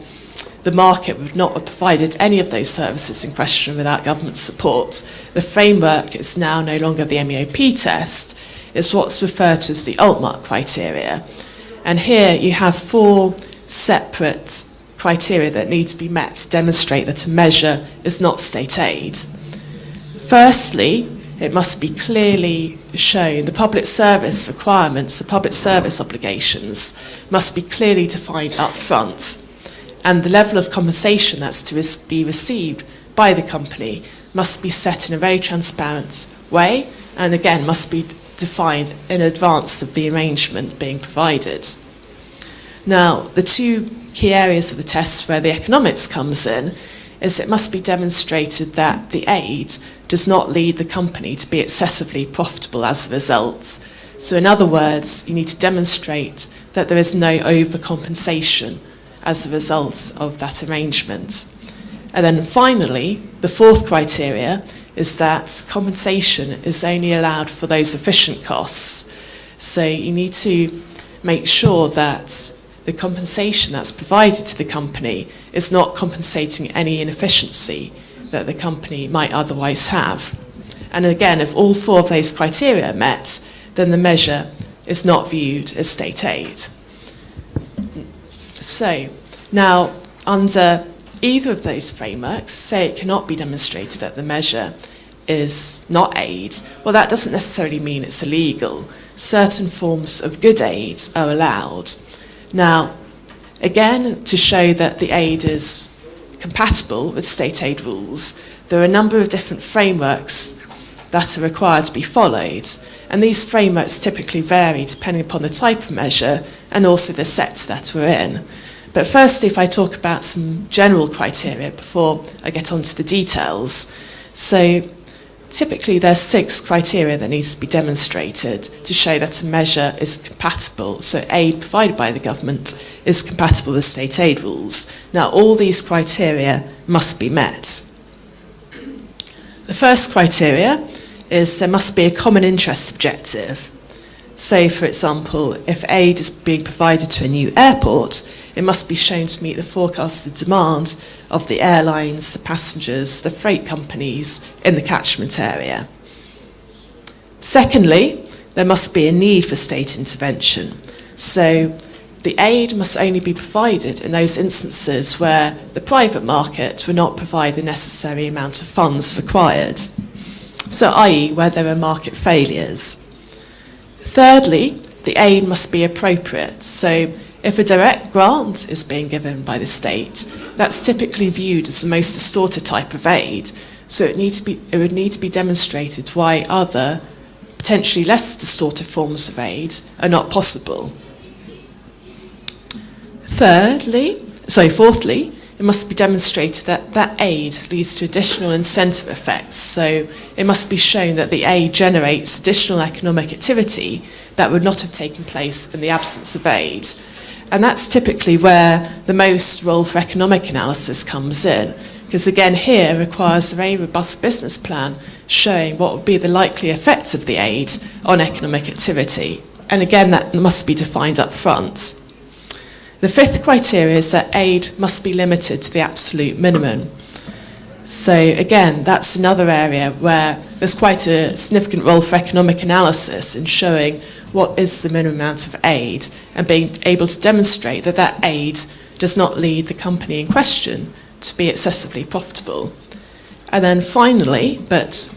the market would not have provided any of those services in question without government support, the framework is now no longer the MEOP test, it's what's referred to as the Altmark criteria. And here you have 4 separate criteria that need to be met to demonstrate that a measure is not state aid. Firstly, it must be clearly shown the public service requirements, the public service obligations must be clearly defined up front, and the level of compensation that's to be received by the company must be set in a very transparent way, and again must be defined in advance of the arrangement being provided. Now, the two key areas of the test where the economics comes in is it must be demonstrated that the aid does not lead the company to be excessively profitable as a result. So in other words, you need to demonstrate that there is no overcompensation as a result of that arrangement. And then finally, the fourth criteria is that compensation is only allowed for those efficient costs. So you need to make sure that the compensation that's provided to the company is not compensating any inefficiency that the company might otherwise have. And again, if all four of those criteria are met, then the measure is not viewed as state aid. So, now, under either of those frameworks, say it cannot be demonstrated that the measure is not aid, well, that doesn't necessarily mean it's illegal. Certain forms of good aid are allowed. Now, again, to show that the aid is compatible with state aid rules, there are a number of different frameworks that are required to be followed, and these frameworks typically vary depending upon the type of measure and also the sector that we're in. But firstly, if I talk about some general criteria before I get onto the details. So typically there's 6 criteria that needs to be demonstrated to show that a measure is compatible, so aid provided by the government is compatible with state aid rules. Now, all these criteria must be met. The first criteria is there must be a common interest objective. So, for example, if aid is being provided to a new airport, it must be shown to meet the forecasted demand of the airlines, the passengers, the freight companies in the catchment area. Secondly, there must be a need for state intervention. So the aid must only be provided in those instances where the private market will not provide the necessary amount of funds required. So, i.e., where there are market failures. Thirdly, the aid must be appropriate. So if a direct grant is being given by the state, that's typically viewed as the most distorted type of aid. So it would need to be demonstrated why other, potentially less distorted forms of aid are not possible. Fourthly, it must be demonstrated that that aid leads to additional incentive effects. So it must be shown that the aid generates additional economic activity that would not have taken place in the absence of aid. And that's typically where the most role for economic analysis comes in, because again here requires a very robust business plan showing what would be the likely effects of the aid on economic activity. And again, that must be defined up front. The fifth criteria is that aid must be limited to the absolute minimum. So again, that's another area where there's quite a significant role for economic analysis in showing what is the minimum amount of aid and being able to demonstrate that that aid does not lead the company in question to be excessively profitable. And then finally, but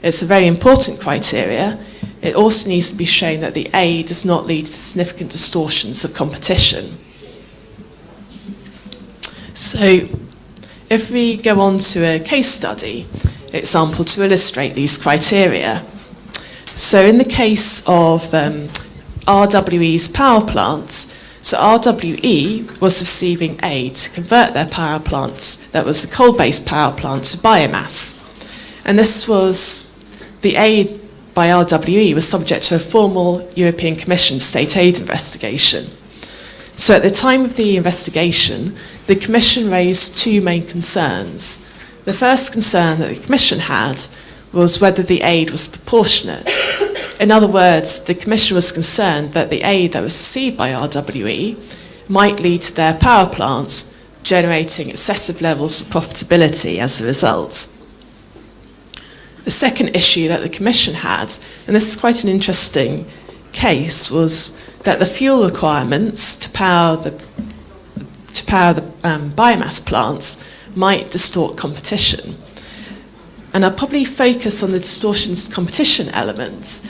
it's a very important criteria, it also needs to be shown that the aid does not lead to significant distortions of competition. So if we go on to a case study example to illustrate these criteria. So in the case of RWE's power plants, so RWE was receiving aid to convert their power plants, that was a coal-based power plant, to biomass. And this was, the aid by RWE was subject to a formal European Commission state aid investigation. So at the time of the investigation, the Commission raised 2 main concerns. The first concern that the Commission had was whether the aid was proportionate. In other words, the Commission was concerned that the aid that was received by RWE might lead to their power plants generating excessive levels of profitability as a result. The second issue that the Commission had, and this is quite an interesting case, was that the fuel requirements to power the biomass plants might distort competition. And I'll probably focus on the distortions to competition elements,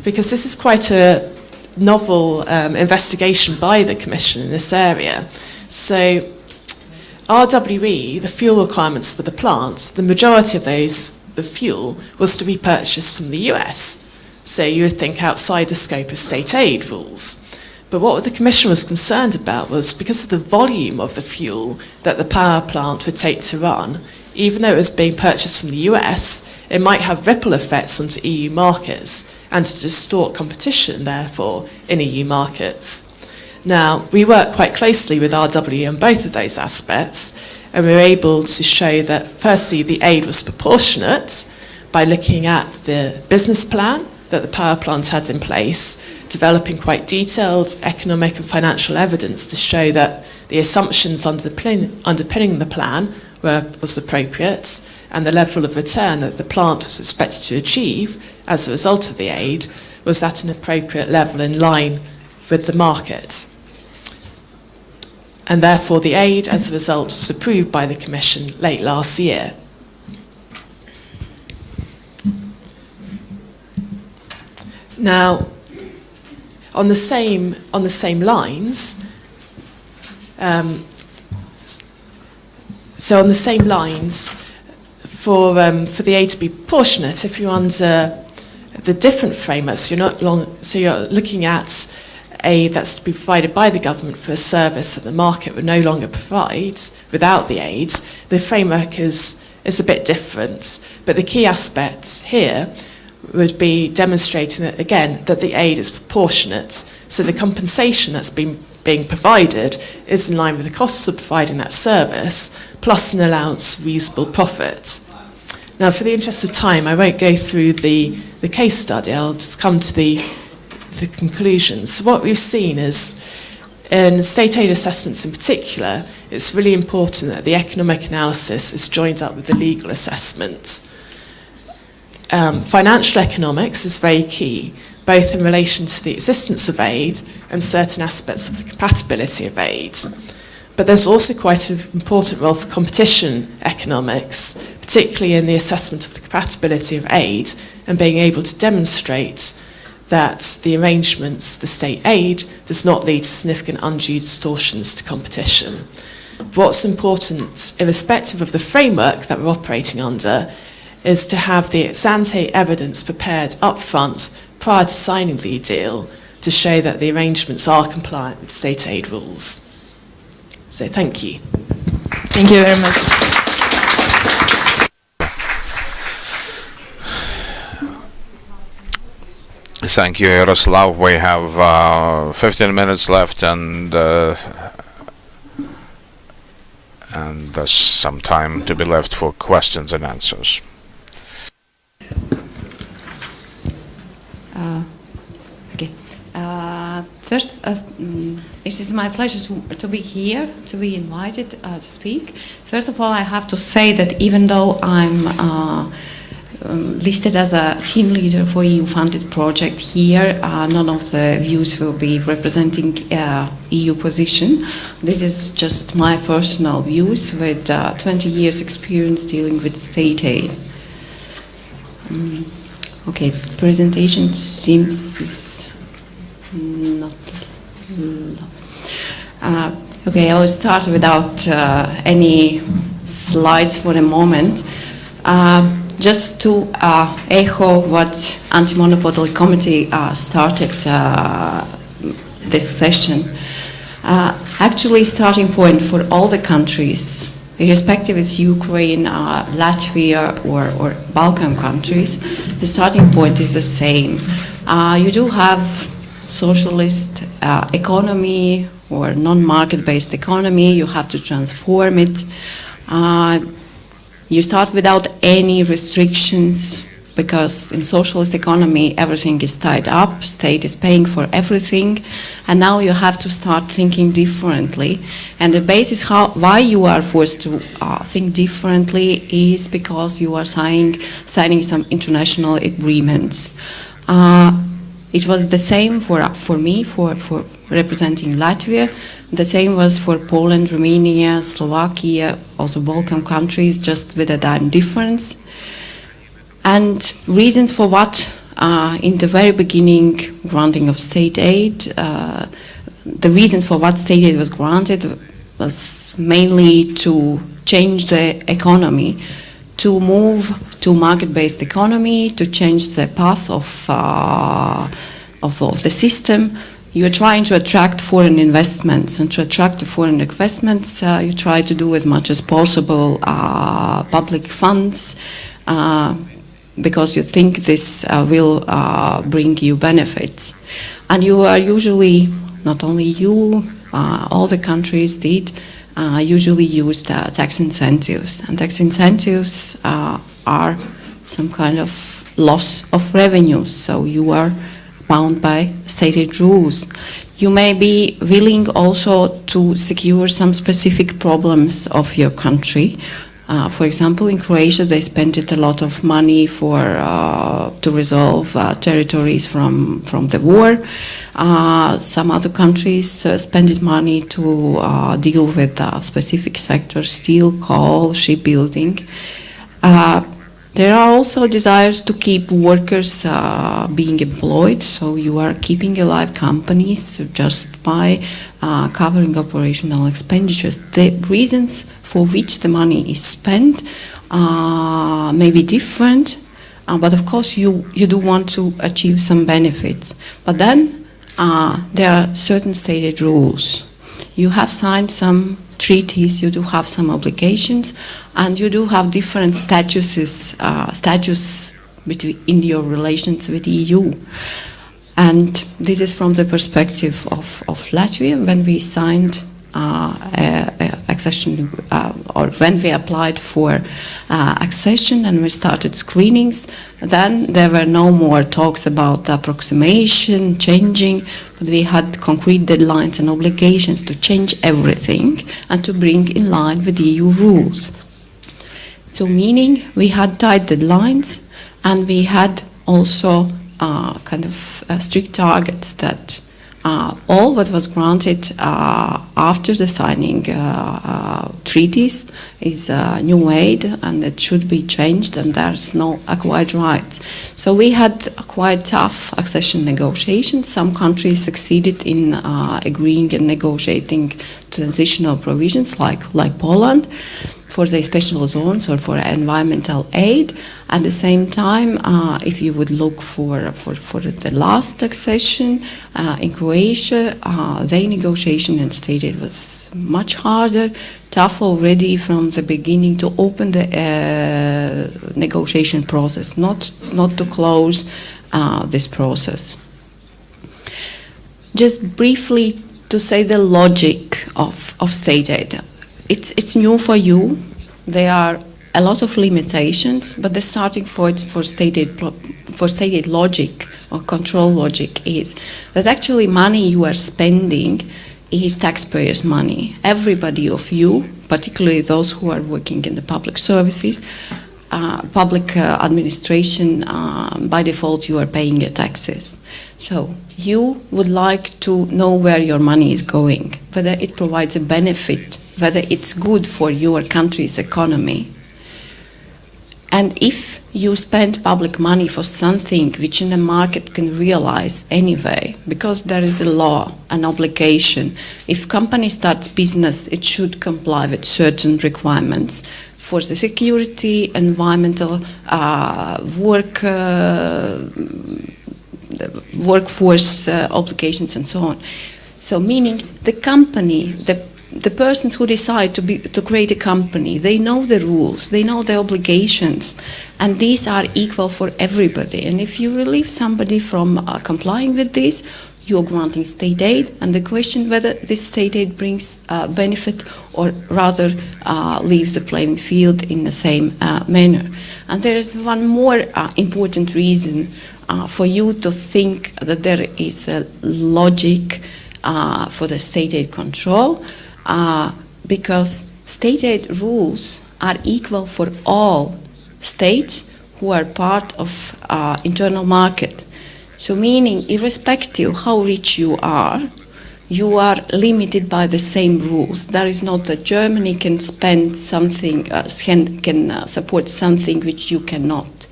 because this is quite a novel investigation by the Commission in this area. So RWE, the fuel requirements for the plants, the majority of those, the fuel, was to be purchased from the US. So you would think outside the scope of state aid rules. But what the Commission was concerned about was because of the volume of the fuel that the power plant would take to run, even though it was being purchased from the US, it might have ripple effects onto EU markets and to distort competition, therefore, in EU markets. Now, we work quite closely with RWE on both of those aspects, and we were able to show that, firstly, the aid was proportionate by looking at the business plan that the power plant had in place, developing quite detailed economic and financial evidence to show that the assumptions underpinning the plan was appropriate, and the level of return that the plant was expected to achieve as a result of the aid was at an appropriate level in line with the market. And therefore the aid, as a result, was approved by the Commission late last year. Now, on the same lines, so on the same lines, for the aid to be proportionate, if you're under the different frameworks, so you're looking at aid that's to be provided by the government for a service that the market would no longer provide without the aid, the framework is a bit different. But the key aspect here would be demonstrating that, again, that the aid is proportionate, so the compensation that's being provided is in line with the costs of providing that service, plus an allowance for reasonable profit. Now, for the interest of time, I won't go through the case study, I'll just come to the conclusions. So what we've seen is, in state aid assessments in particular, it's really important that the economic analysis is joined up with the legal assessment. Financial economics is very key, both in relation to the existence of aid and certain aspects of the compatibility of aid. But there's also quite an important role for competition economics, particularly in the assessment of the compatibility of aid and being able to demonstrate that the arrangements, the state aid, does not lead to significant undue distortions to competition. What's important, irrespective of the framework that we're operating under, is to have the ex-ante evidence prepared up front prior to signing the deal to show that the arrangements are compliant with state aid rules. So thank you. Thank you very much. Thank you, Yaroslav. We have 15 minutes left, and there's some time to be left for questions and answers. Okay. First, it is my pleasure to be here, to be invited to speak. First of all, I have to say that even though I'm listed as a team leader for EU-funded project here, none of the views will be representing EU position. This is just my personal views with 20 years experience dealing with state aid. Okay, presentation seems is not. Okay, I will start without any slides for a moment. Just to echo what Anti-Monopoly Committee started this session. Actually, starting point for all the countries, irrespective of Ukraine, Latvia, or Balkan countries, the starting point is the same. You do have socialist economy or non-market-based economy. You have to transform it. You start without any restrictions, because in socialist economy everything is tied up, state is paying for everything, and now you have to start thinking differently. And the basis why you are forced to think differently is because you are signing some international agreements. It was the same for me, for representing Latvia. The same was for Poland, Romania, Slovakia, also Balkan countries, just with a time difference. And reasons for what, in the very beginning, granting of state aid, the reasons for what state aid was granted was mainly to change the economy, to move to market-based economy, to change the path of the system, you are trying to attract foreign investments, and to attract the foreign investments, you try to do as much as possible public funds, because you think this will bring you benefits. And you are usually, not only you, all the countries did, usually used tax incentives. And tax incentives are some kind of loss of revenue, so you are bound by stated rules. You may be willing also to secure some specific problems of your country. For example, in Croatia, they spent a lot of money to resolve territories from the war. Some other countries spent money to deal with specific sectors, steel, coal, shipbuilding. There are also desires to keep workers being employed, so you are keeping alive companies just by covering operational expenditures. The reasons for which the money is spent may be different, but of course you do want to achieve some benefits. But then there are certain stated rules. You have signed some treaties, you do have some obligations, and you do have different status in your relations with the EU. And this is from the perspective of Latvia. When we signed accession, or when we applied for accession and we started screenings, then there were no more talks about approximation, changing, but we had concrete deadlines and obligations to change everything and to bring in line with the EU rules. So meaning we had tight deadlines, and we had also kind of strict targets that all what was granted after the signing treaties is new aid, and it should be changed, and there's no acquired rights. So we had quite tough accession negotiations. Some countries succeeded in agreeing and negotiating transitional provisions, like Poland, for the special zones or for environmental aid. At the same time, if you would look for the last accession in Croatia, the negotiation and state aid was much harder, tough already from the beginning to open the negotiation process, not to close this process. Just briefly to say the logic of state aid. It's new for you. There are a lot of limitations, but the starting point for state aid logic or control logic is that actually money you are spending is taxpayers' money. Everybody of you, particularly those who are working in the public services, public administration, by default you are paying your taxes. So you would like to know where your money is going, whether it provides a benefit, whether it's good for your country's economy. And if you spend public money for something which in the market can realize anyway, because there is a law, an obligation, if company starts business, it should comply with certain requirements for the security, environmental, workforce obligations and so on. So meaning the company, the persons who decide to create a company, they know the rules, they know the obligations, and these are equal for everybody. And if you relieve somebody from complying with this, you're granting state aid, and the question whether this state aid brings benefit or rather leaves the playing field in the same manner. And there is one more important reason for you to think that there is a logic for the state aid control. Because state aid rules are equal for all states who are part of internal market. So meaning, irrespective how rich you are limited by the same rules. There is not that Germany can spend something, can support something which you cannot.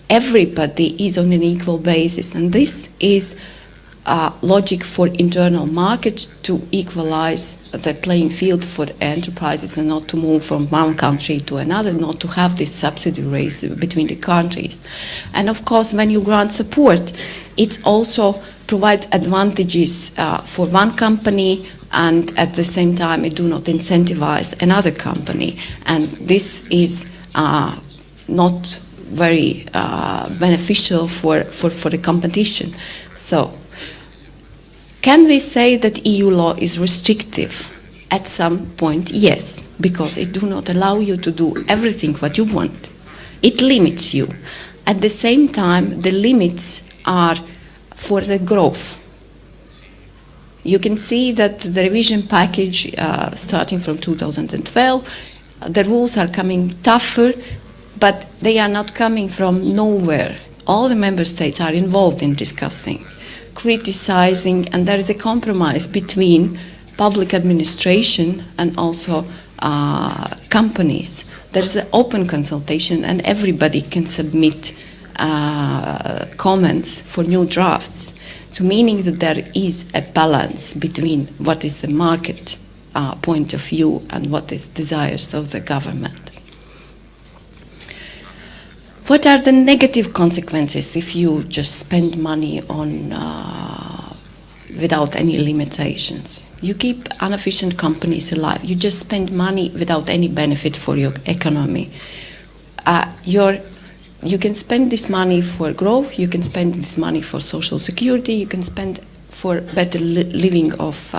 Everybody is on an equal basis, and this is logic for internal markets to equalize the playing field for enterprises and not to move from one country to another, not to have this subsidy race between the countries. And of course, when you grant support, it also provides advantages for one company, and at the same time it do not incentivize another company, and this is not very beneficial for the competition. So can we say that EU law is restrictive? At some point, yes, because it do not allow you to do everything what you want. It limits you. At the same time, the limits are for the growth. You can see that the revision package starting from 2012, the rules are coming tougher, but they are not coming from nowhere. All the member states are involved in discussing, criticizing, and there is a compromise between public administration and also companies. There is an open consultation and everybody can submit comments for new drafts. So meaning that there is a balance between what is the market point of view and what is desires of the government. What are the negative consequences if you just spend money on without any limitations? You keep inefficient companies alive. You just spend money without any benefit for your economy. You can spend this money for growth, you can spend this money for social security, you can spend for better living of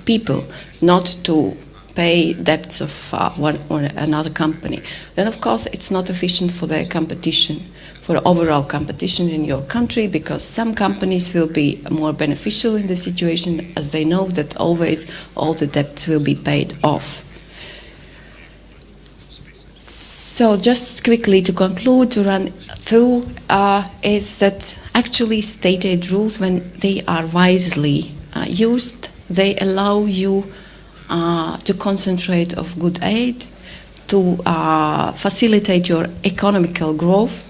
people, not to pay debts of one or another company. Then of course it's not efficient for the competition, for overall competition in your country, because some companies will be more beneficial in the situation as they know that always all the debts will be paid off. So just quickly to conclude, to run through, is that actually state aid rules, when they are wisely used, they allow you to concentrate on good aid, to facilitate your economical growth,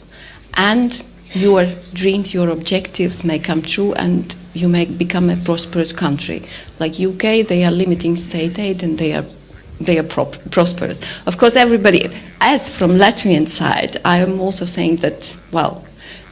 and your dreams, your objectives may come true and you may become a prosperous country. Like UK, they are limiting state aid and they are prosperous. Of course, everybody, as from Latvian side, I am also saying that, well,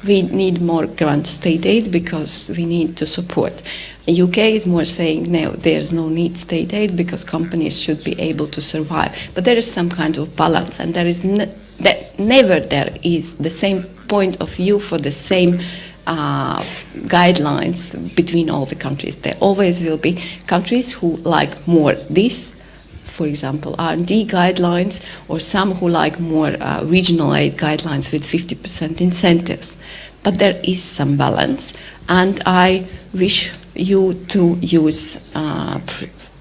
we need more grant state aid because we need to support. The UK is more saying, no, there's no need state aid because companies should be able to survive. But there is some kind of balance, and there is never there is the same point of view for the same guidelines between all the countries. There always will be countries who like more this, for example, R&D guidelines, or some who like more regional aid guidelines with 50% incentives. But there is some balance, and I wish you to use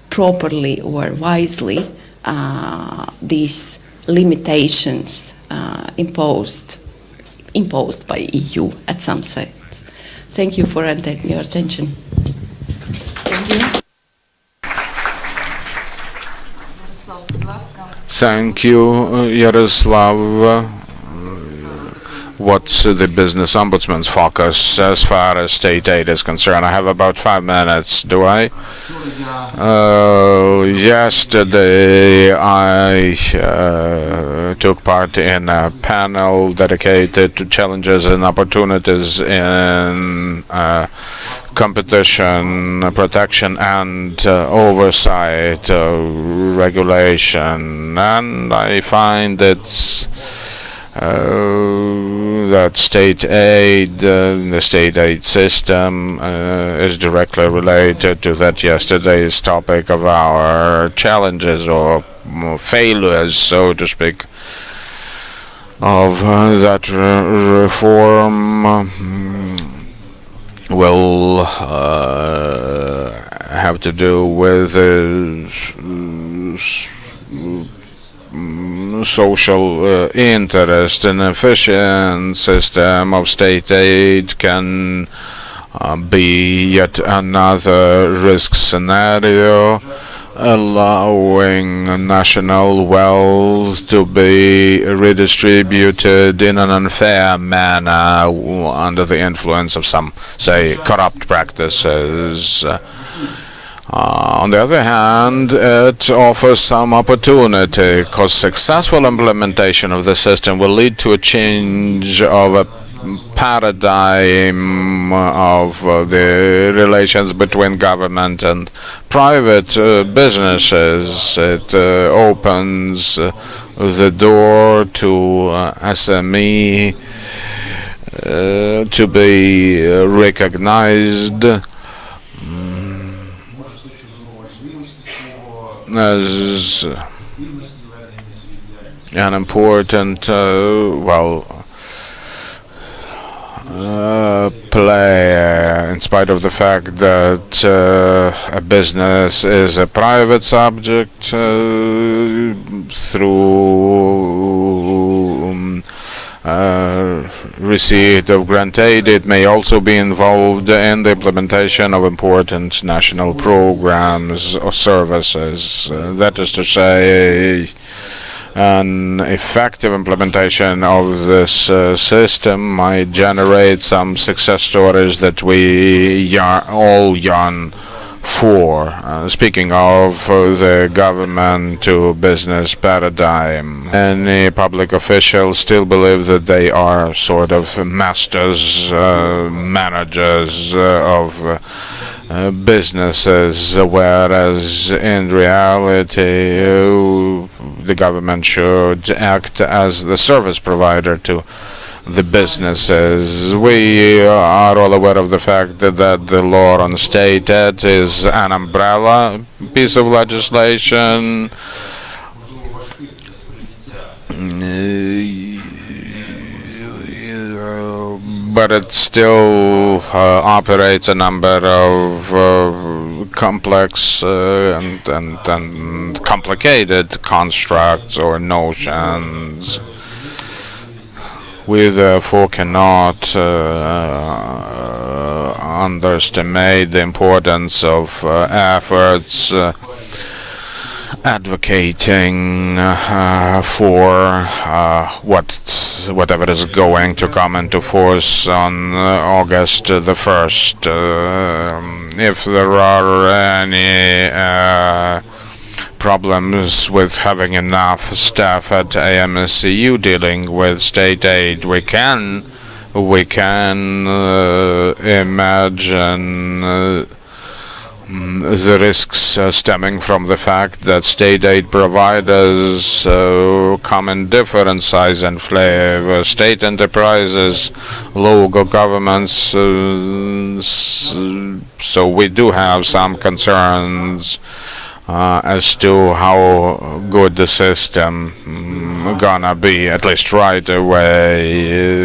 properly or wisely these limitations imposed by EU at some sites. Thank you for your attention. Thank you. Thank you, Yaroslav. What's the business ombudsman's focus as far as state aid is concerned? I have about 5 minutes, do I? Yesterday I took part in a panel dedicated to challenges and opportunities in competition, protection and oversight regulation, and I find that state aid, the state aid system is directly related to that yesterday's topic of our challenges or failures, so to speak, of that reform. Will have to do with social interest. An efficient system of state aid can be yet another risk scenario, allowing national wealth to be redistributed in an unfair manner under the influence of some, say, corrupt practices. On the other hand, it offers some opportunity, because successful implementation of the system will lead to a change of paradigm of the relations between government and private businesses. It opens the door to SME to be recognized as an important, player, in spite of the fact that a business is a private subject through receipt of grant aid. It may also be involved in the implementation of important national programs or services. That is to say, an effective implementation of this system might generate some success stories that we all yearn for. Speaking of the government to business paradigm, many public officials still believe that they are sort of masters, managers of businesses, whereas in reality the government should act as the service provider to the businesses. We are all aware of the fact that the law on state aid is an umbrella piece of legislation. But it still operates a number of complex and complicated constructs or notions. We therefore cannot underestimate the importance of efforts advocating for whatever is going to come into force on August the 1st. If there are any problems with having enough staff at AMSCU dealing with state aid, we can imagine the risks stemming from the fact that state aid providers come in different size and flavor. State enterprises, local governments, so we do have some concerns as to how good the system gonna be, at least right away.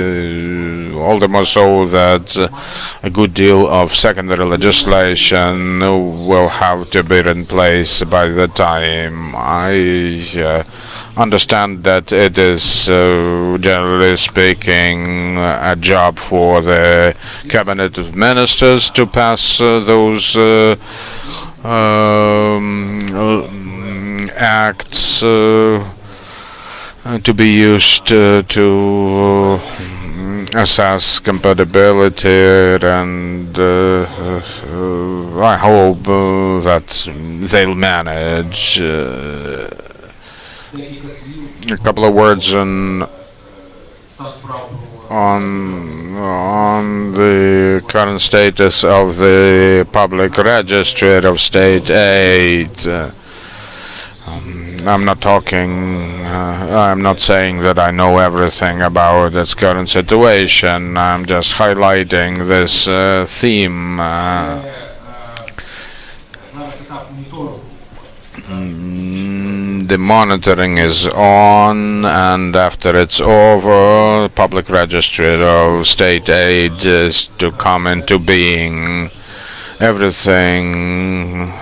All the more so that a good deal of secondary legislation will have to be in place by the time. I understand that it is, generally speaking, a job for the Cabinet of Ministers to pass those acts to be used to assess compatibility, and I hope that they'll manage. A couple of words on the current status of the public registry of state aid. I'm not saying that I know everything about its current situation. I'm just highlighting this theme. The monitoring is on, and after it's over, public registry of state aid is to come into being. Everything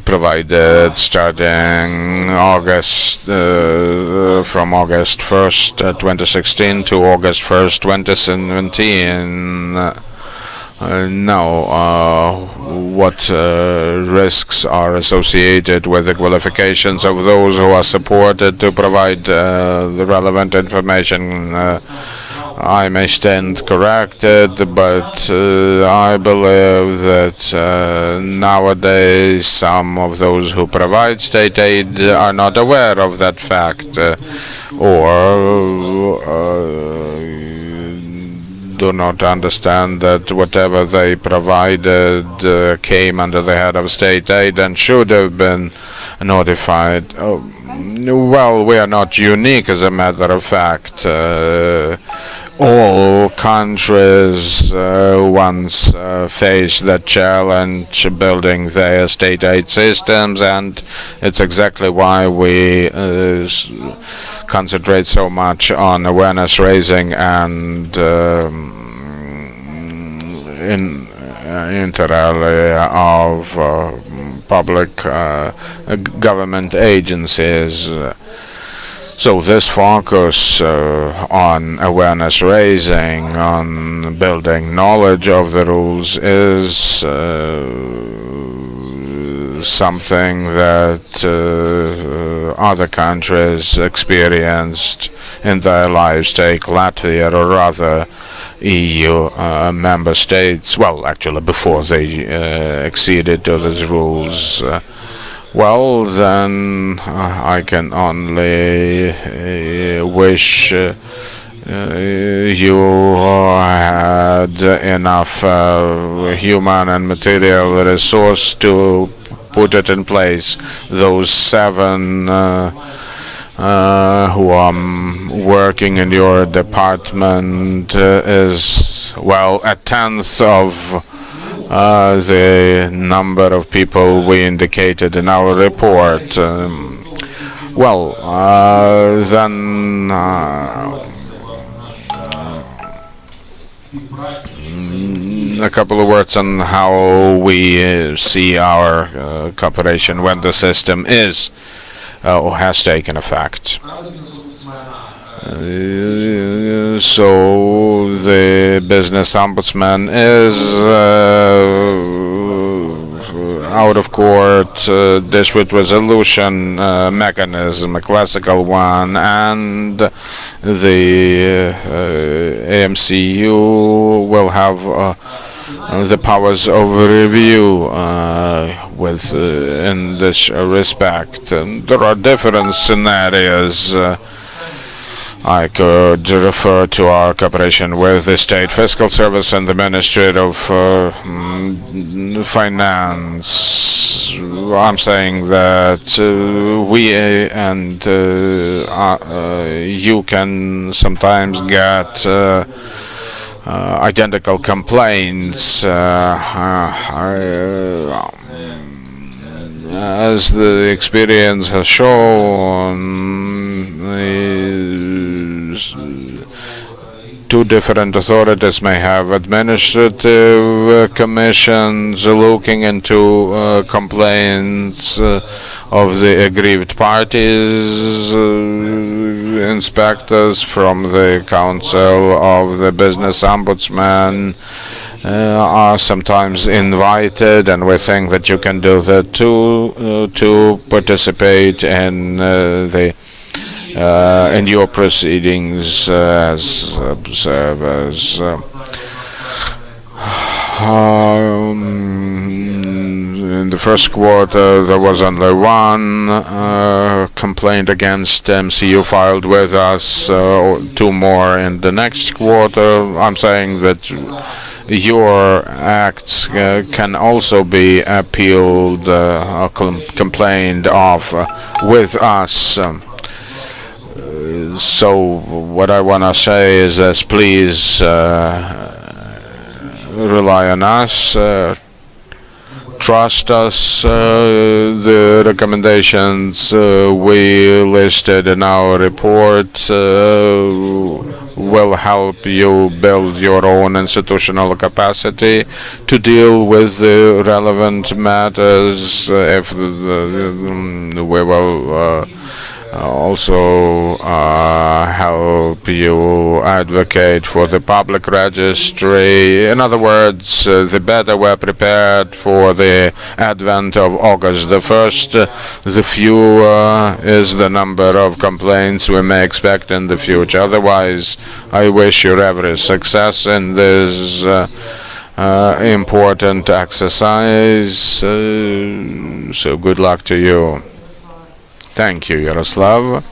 provided starting August from August 1st, 2016 to August 1st, 2017. What risks are associated with the qualifications of those who are supported to provide the relevant information? I may stand corrected, but I believe that nowadays some of those who provide state aid are not aware of that fact. or do not understand that whatever they provided came under the head of state aid and should have been notified. Well, we are not unique, as a matter of fact. All countries once faced that challenge building their state aid systems, and it's exactly why we concentrate so much on awareness raising and inter alia of public government agencies. So this focus on awareness raising, on building knowledge of the rules is something that other countries experienced in their lives. Take Latvia, or rather EU member states, well, actually before they acceded to these rules. Well, then I can only wish you had enough human and material resource to put it in place. Those 7 who are working in your department is, well, a tenth of the number of people we indicated in our report. Then a couple of words on how we see our cooperation when the system is or has taken effect. So the business ombudsman is out of court dispute resolution mechanism, a classical one, and the AMCU will have the powers of review in this respect. And there are different scenarios. I could refer to our cooperation with the State Fiscal Service and the Ministry of Finance. I'm saying that we and you can sometimes get identical complaints. As the experience has shown, two different authorities may have administrative commissions looking into complaints of the aggrieved parties. Inspectors from the Council of the Business Ombudsman are sometimes invited, and we think that you can do that too, to participate in in your proceedings as observers. In the first quarter, there was only 1 complaint against MCU filed with us, 2 more in the next quarter. I'm saying that your acts can also be appealed or complained of with us. So what I want to say is this: please rely on us, trust us. The recommendations we listed in our report will help you build your own institutional capacity to deal with the relevant matters. If we will also help you advocate for the public registry. In other words, the better we're prepared for the advent of August the 1st, the fewer is the number of complaints we may expect in the future. Otherwise, I wish you every success in this important exercise. So good luck to you. Thank you, Yaroslav.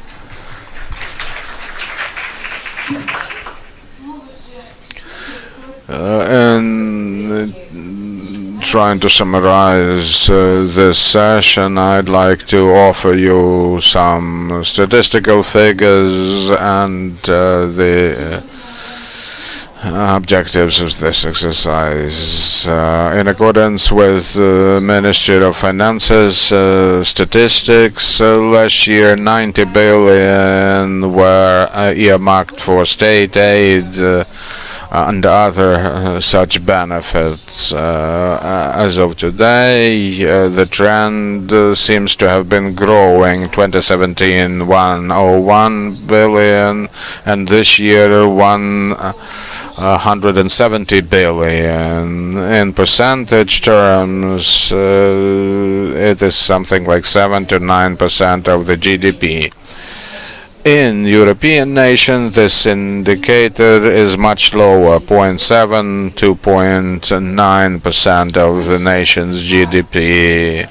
And trying to summarize this session, I'd like to offer you some statistical figures and the objectives of this exercise. In accordance with the Ministry of Finances statistics, last year 90 billion were earmarked for state aid and other such benefits. As of today, the trend seems to have been growing. 2017, 101 billion, and this year 170 billion. In percentage terms, it is something like 7 to 9% of the GDP. In European nations, this indicator is much lower, 0.7 to 0.9% of the nation's GDP.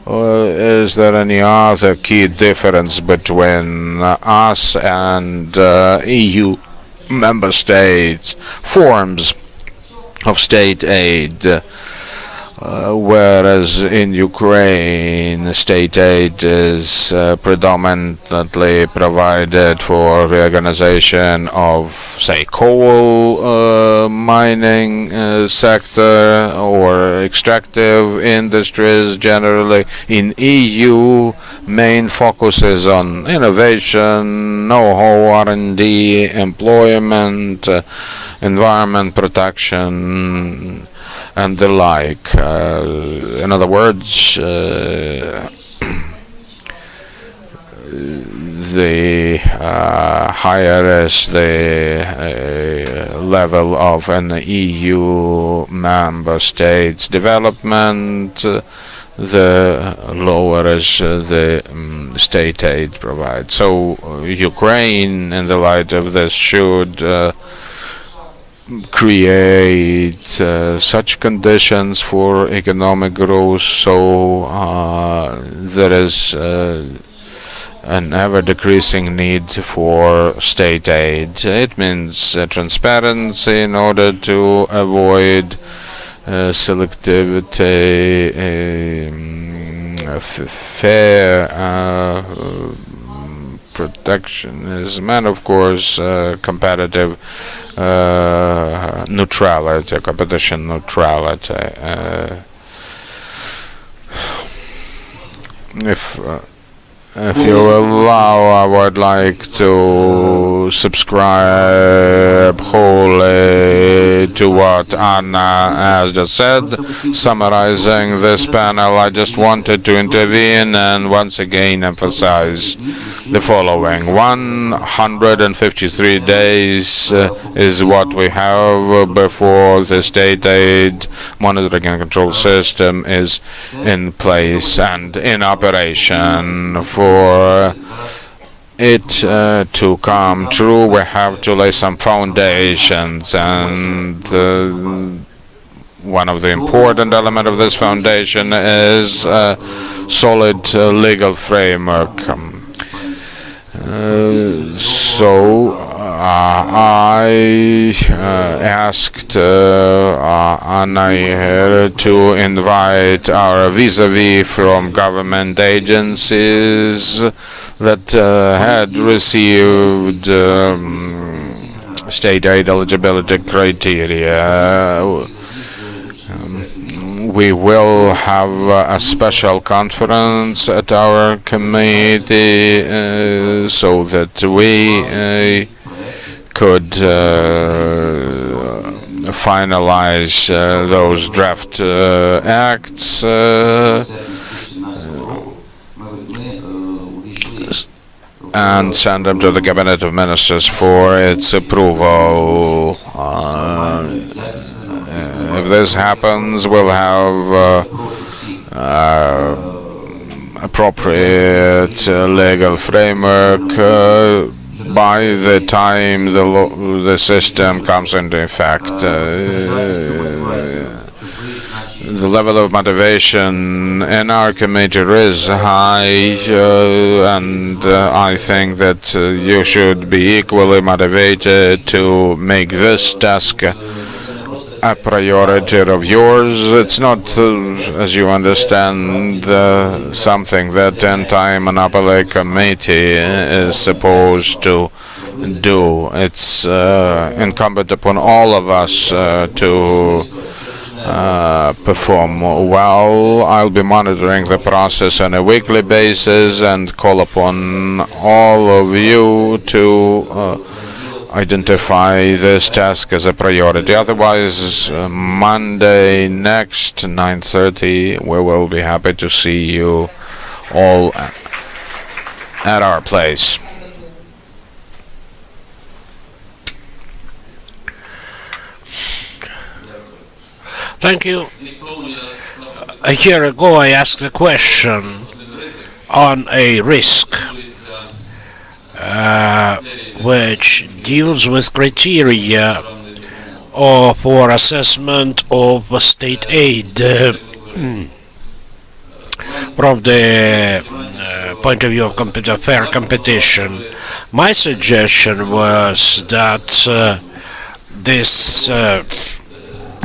Is there any other key difference between us and EU member states? Forms of state aid. Whereas in Ukraine, state aid is predominantly provided for reorganization of, say, coal mining sector or extractive industries generally. In EU, main focus is on innovation, know-how, R&D, employment, environment protection, and the like. In other words, the higher is the level of an EU member state's development, the lower is the state aid provided. So Ukraine, in the light of this, should create such conditions for economic growth so there is an ever-decreasing need for state aid. It means transparency in order to avoid selectivity, fair protectionism, and of course competitive neutrality, competition neutrality. If you allow, I would like to subscribe wholly to what Anna has just said. Summarizing this panel, I just wanted to intervene and once again emphasize the following. 153 days is what we have before the state aid monitoring and control system is in place and in operation. For it to come true, we have to lay some foundations, and one of the important elements of this foundation is a solid legal framework. So I asked Anna here to invite our vis-a-vis from government agencies that had received state aid eligibility criteria. We will have a special conference at our committee so that we could finalize those draft acts and send them to the Cabinet of Ministers for its approval. If this happens, we'll have appropriate legal framework by the time the system comes into effect. the level of motivation in our committee is high, and I think that you should be equally motivated to make this task a priority of yours. It's not, as you understand, something that anti-monopoly committee is supposed to do. It's incumbent upon all of us to perform well. I'll be monitoring the process on a weekly basis and call upon all of you to identify this task as a priority. Otherwise, Monday next, 9:30, we will be happy to see you all at our place. Thank you. A year ago, I asked a question on a risk which deals with criteria for assessment of state aid from the point of view of fair competition. My suggestion was that this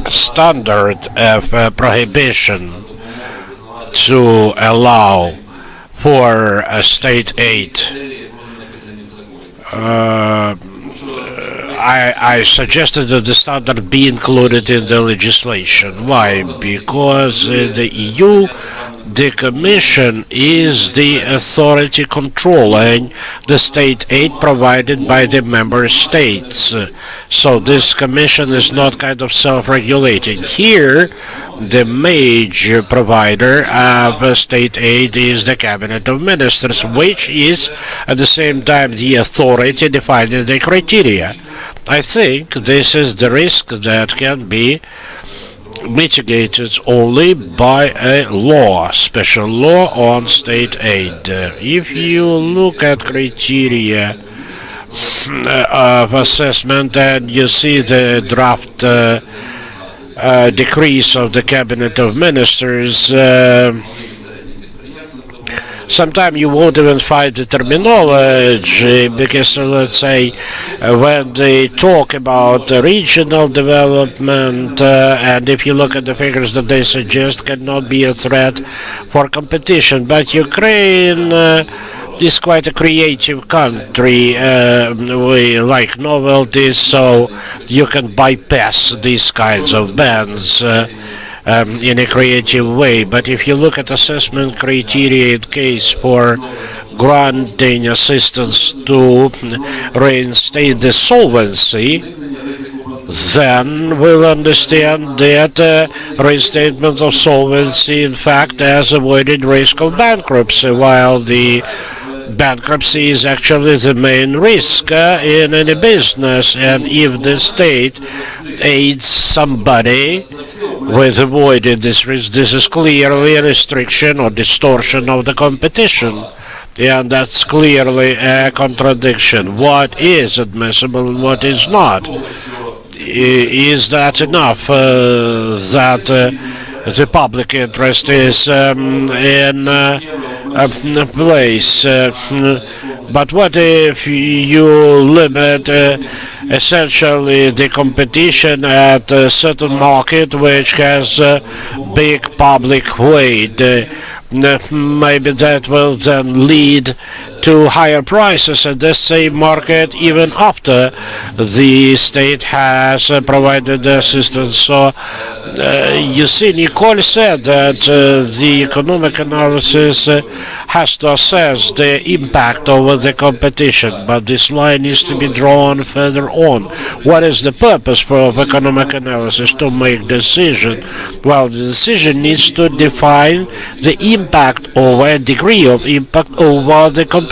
standard of prohibition to allow for state aid, I suggested that the standard be included in the legislation. Why? Because in the EU, the Commission is the authority controlling the state aid provided by the member states. So this Commission is not kind of self-regulating. Here, the major provider of state aid is the Cabinet of Ministers, which is at the same time the authority defining the criteria. I think this is the risk that can be mitigated only by a law, special law on state aid. If you look at criteria of assessment and you see the draft decrees of the Cabinet of Ministers, sometimes you won't even find the terminology, because let's say when they talk about regional development, and if you look at the figures that they suggest, cannot be a threat for competition. But Ukraine is quite a creative country. We like novelties, so you can bypass these kinds of bans in a creative way. But if you look at assessment criteria in case for granting assistance to reinstate the solvency, then we'll understand that reinstatement of solvency in fact has avoided risk of bankruptcy, while the bankruptcy is actually the main risk in any business. And if the state aids somebody with avoiding this risk, this is clearly a restriction or distortion of the competition. And that's clearly a contradiction. What is admissible and what is not? Is that enough that the public interest is in place? But what if you limit essentially the competition at a certain market which has big public weight? Maybe that will then lead to higher prices at the same market even after the state has provided the assistance. So you see, Nicole said that the economic analysis has to assess the impact over the competition, but this line needs to be drawn further on. What is the purpose of economic analysis? To make decision. Well, the decision needs to define the impact over a degree of impact over the competition.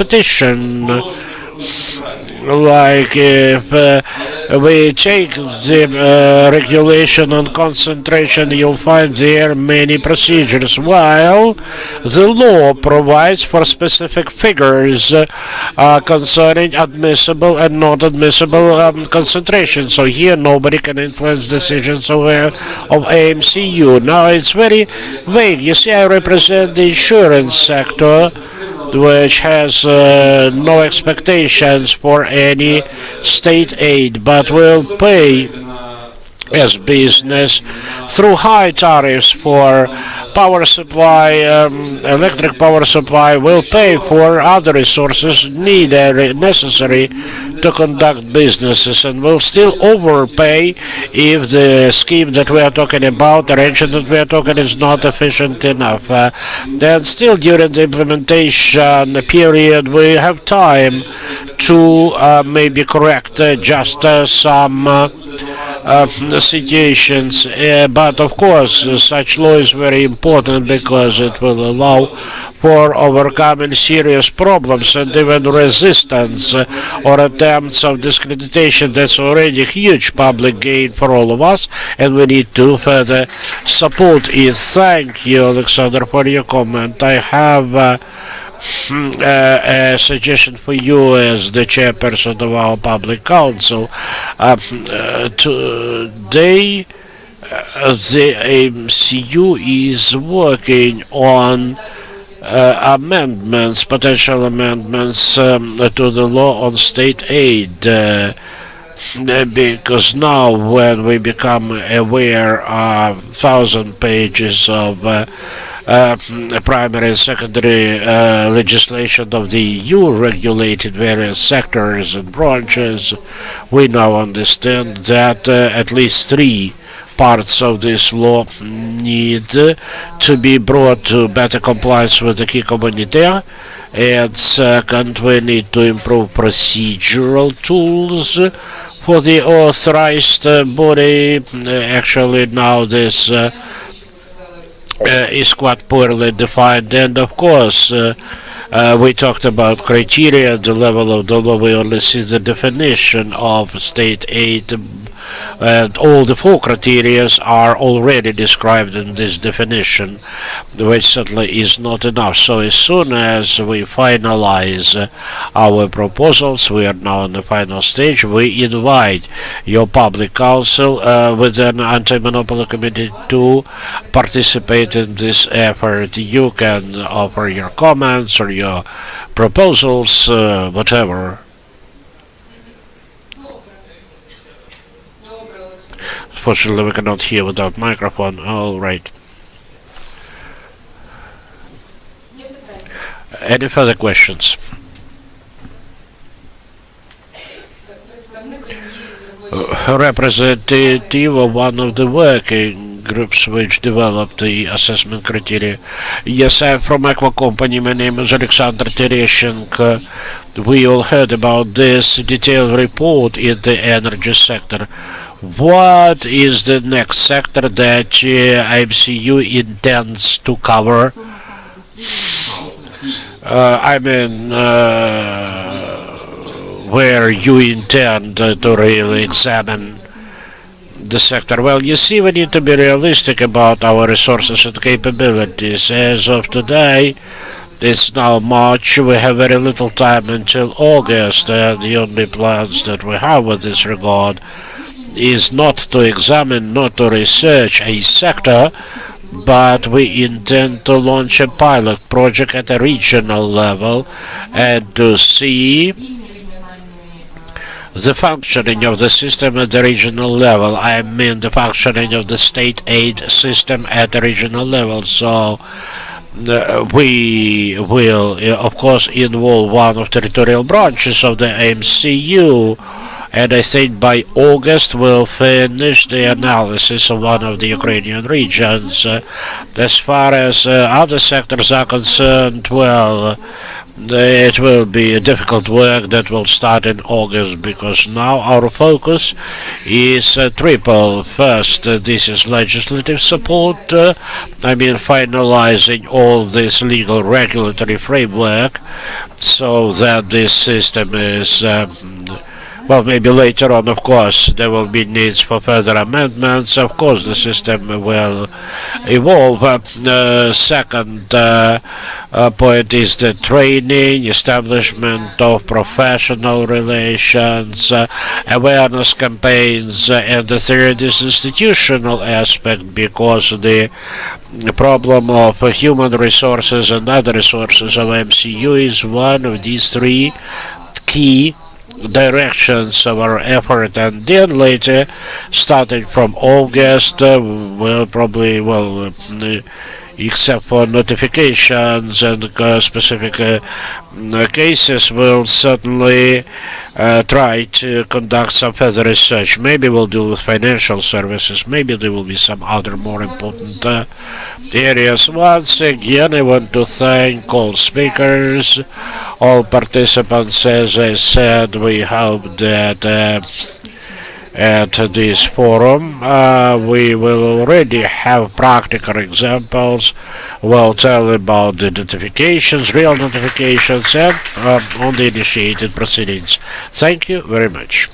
Like if we take the regulation on concentration, you'll find there many procedures, while the law provides for specific figures concerning admissible and not admissible concentration. So here nobody can influence decisions of AMCU. Now it's very vague. You see, I represent the insurance sector, which has no expectations for any state aid, but will pay as business through high tariffs for power supply, electric power supply, will pay for other resources necessary to conduct businesses, and will still overpay if the scheme that we are talking about, the arrangement that we are talking, is not efficient enough. Then still during the implementation period we have time to maybe correct just some situations, but of course such law is very important because it will allow for overcoming serious problems and even resistance or attempts of discreditation. That's already a huge public gain for all of us, and we need to further support it. Thank you, Alexander, for your comment. I have a suggestion for you as the chairperson of our public council. Today the AMCU is working on amendments, potential amendments to the law on state aid, because now when we become aware of 1,000 pages of primary and secondary legislation of the EU regulated various sectors and branches, we now understand that at least 3 parts of this law need to be brought to better compliance with the acquis communautaire, and second, we need to improve procedural tools for the authorized body. Actually now this is quite poorly defined, and of course we talked about criteria at the level of the law. We only see the definition of state aid, and all the 4 criteria are already described in this definition, which certainly is not enough. So as soon as we finalize our proposals, we are now in the final stage, we invite your public council with an anti-monopoly committee to participate in this effort. You can offer your comments or your proposals, whatever. Fortunately, we cannot hear without microphone. All right. Any further questions? Representative of one of the working groups which developed the assessment criteria. Yes, I'm from Aqua Company. My name is Alexander Tereshchenko. We all heard about this detailed report in the energy sector. What is the next sector that AMCU intends to cover? Where you intend to really examine the sector? Well, you see, we need to be realistic about our resources and capabilities. As of today, it's now March, we have very little time until August, and the only plans that we have with this regard is not to examine, not to research a sector, but we intend to launch a pilot project at a regional level and to see the functioning of the system at the regional level. I mean the functioning of the state aid system at the regional level. So we will, of course, involve one of territorial branches of the AMCU, and I think by August we'll finish the analysis of one of the Ukrainian regions. As far as other sectors are concerned, well, it will be a difficult work that will start in August, because now our focus is triple. First, this is legislative support, finalizing all this legal regulatory framework so that this system is well, maybe later on, of course, there will be needs for further amendments. Of course, the system will evolve. Second point is the training, establishment of professional relations, awareness campaigns, and the third is institutional aspect, because the problem of human resources and other resources of MCU is one of these three key directions of our effort. And then later, starting from August, we'll probably, except for notifications and specific cases, we'll certainly try to conduct some further research. Maybe we'll deal with financial services, maybe there will be some other more important areas. Once again, I want to thank all speakers, all participants. As I said, we hope that at this forum we will already have practical examples. We'll tell about the notifications, real notifications, and on the initiated proceedings. Thank you very much.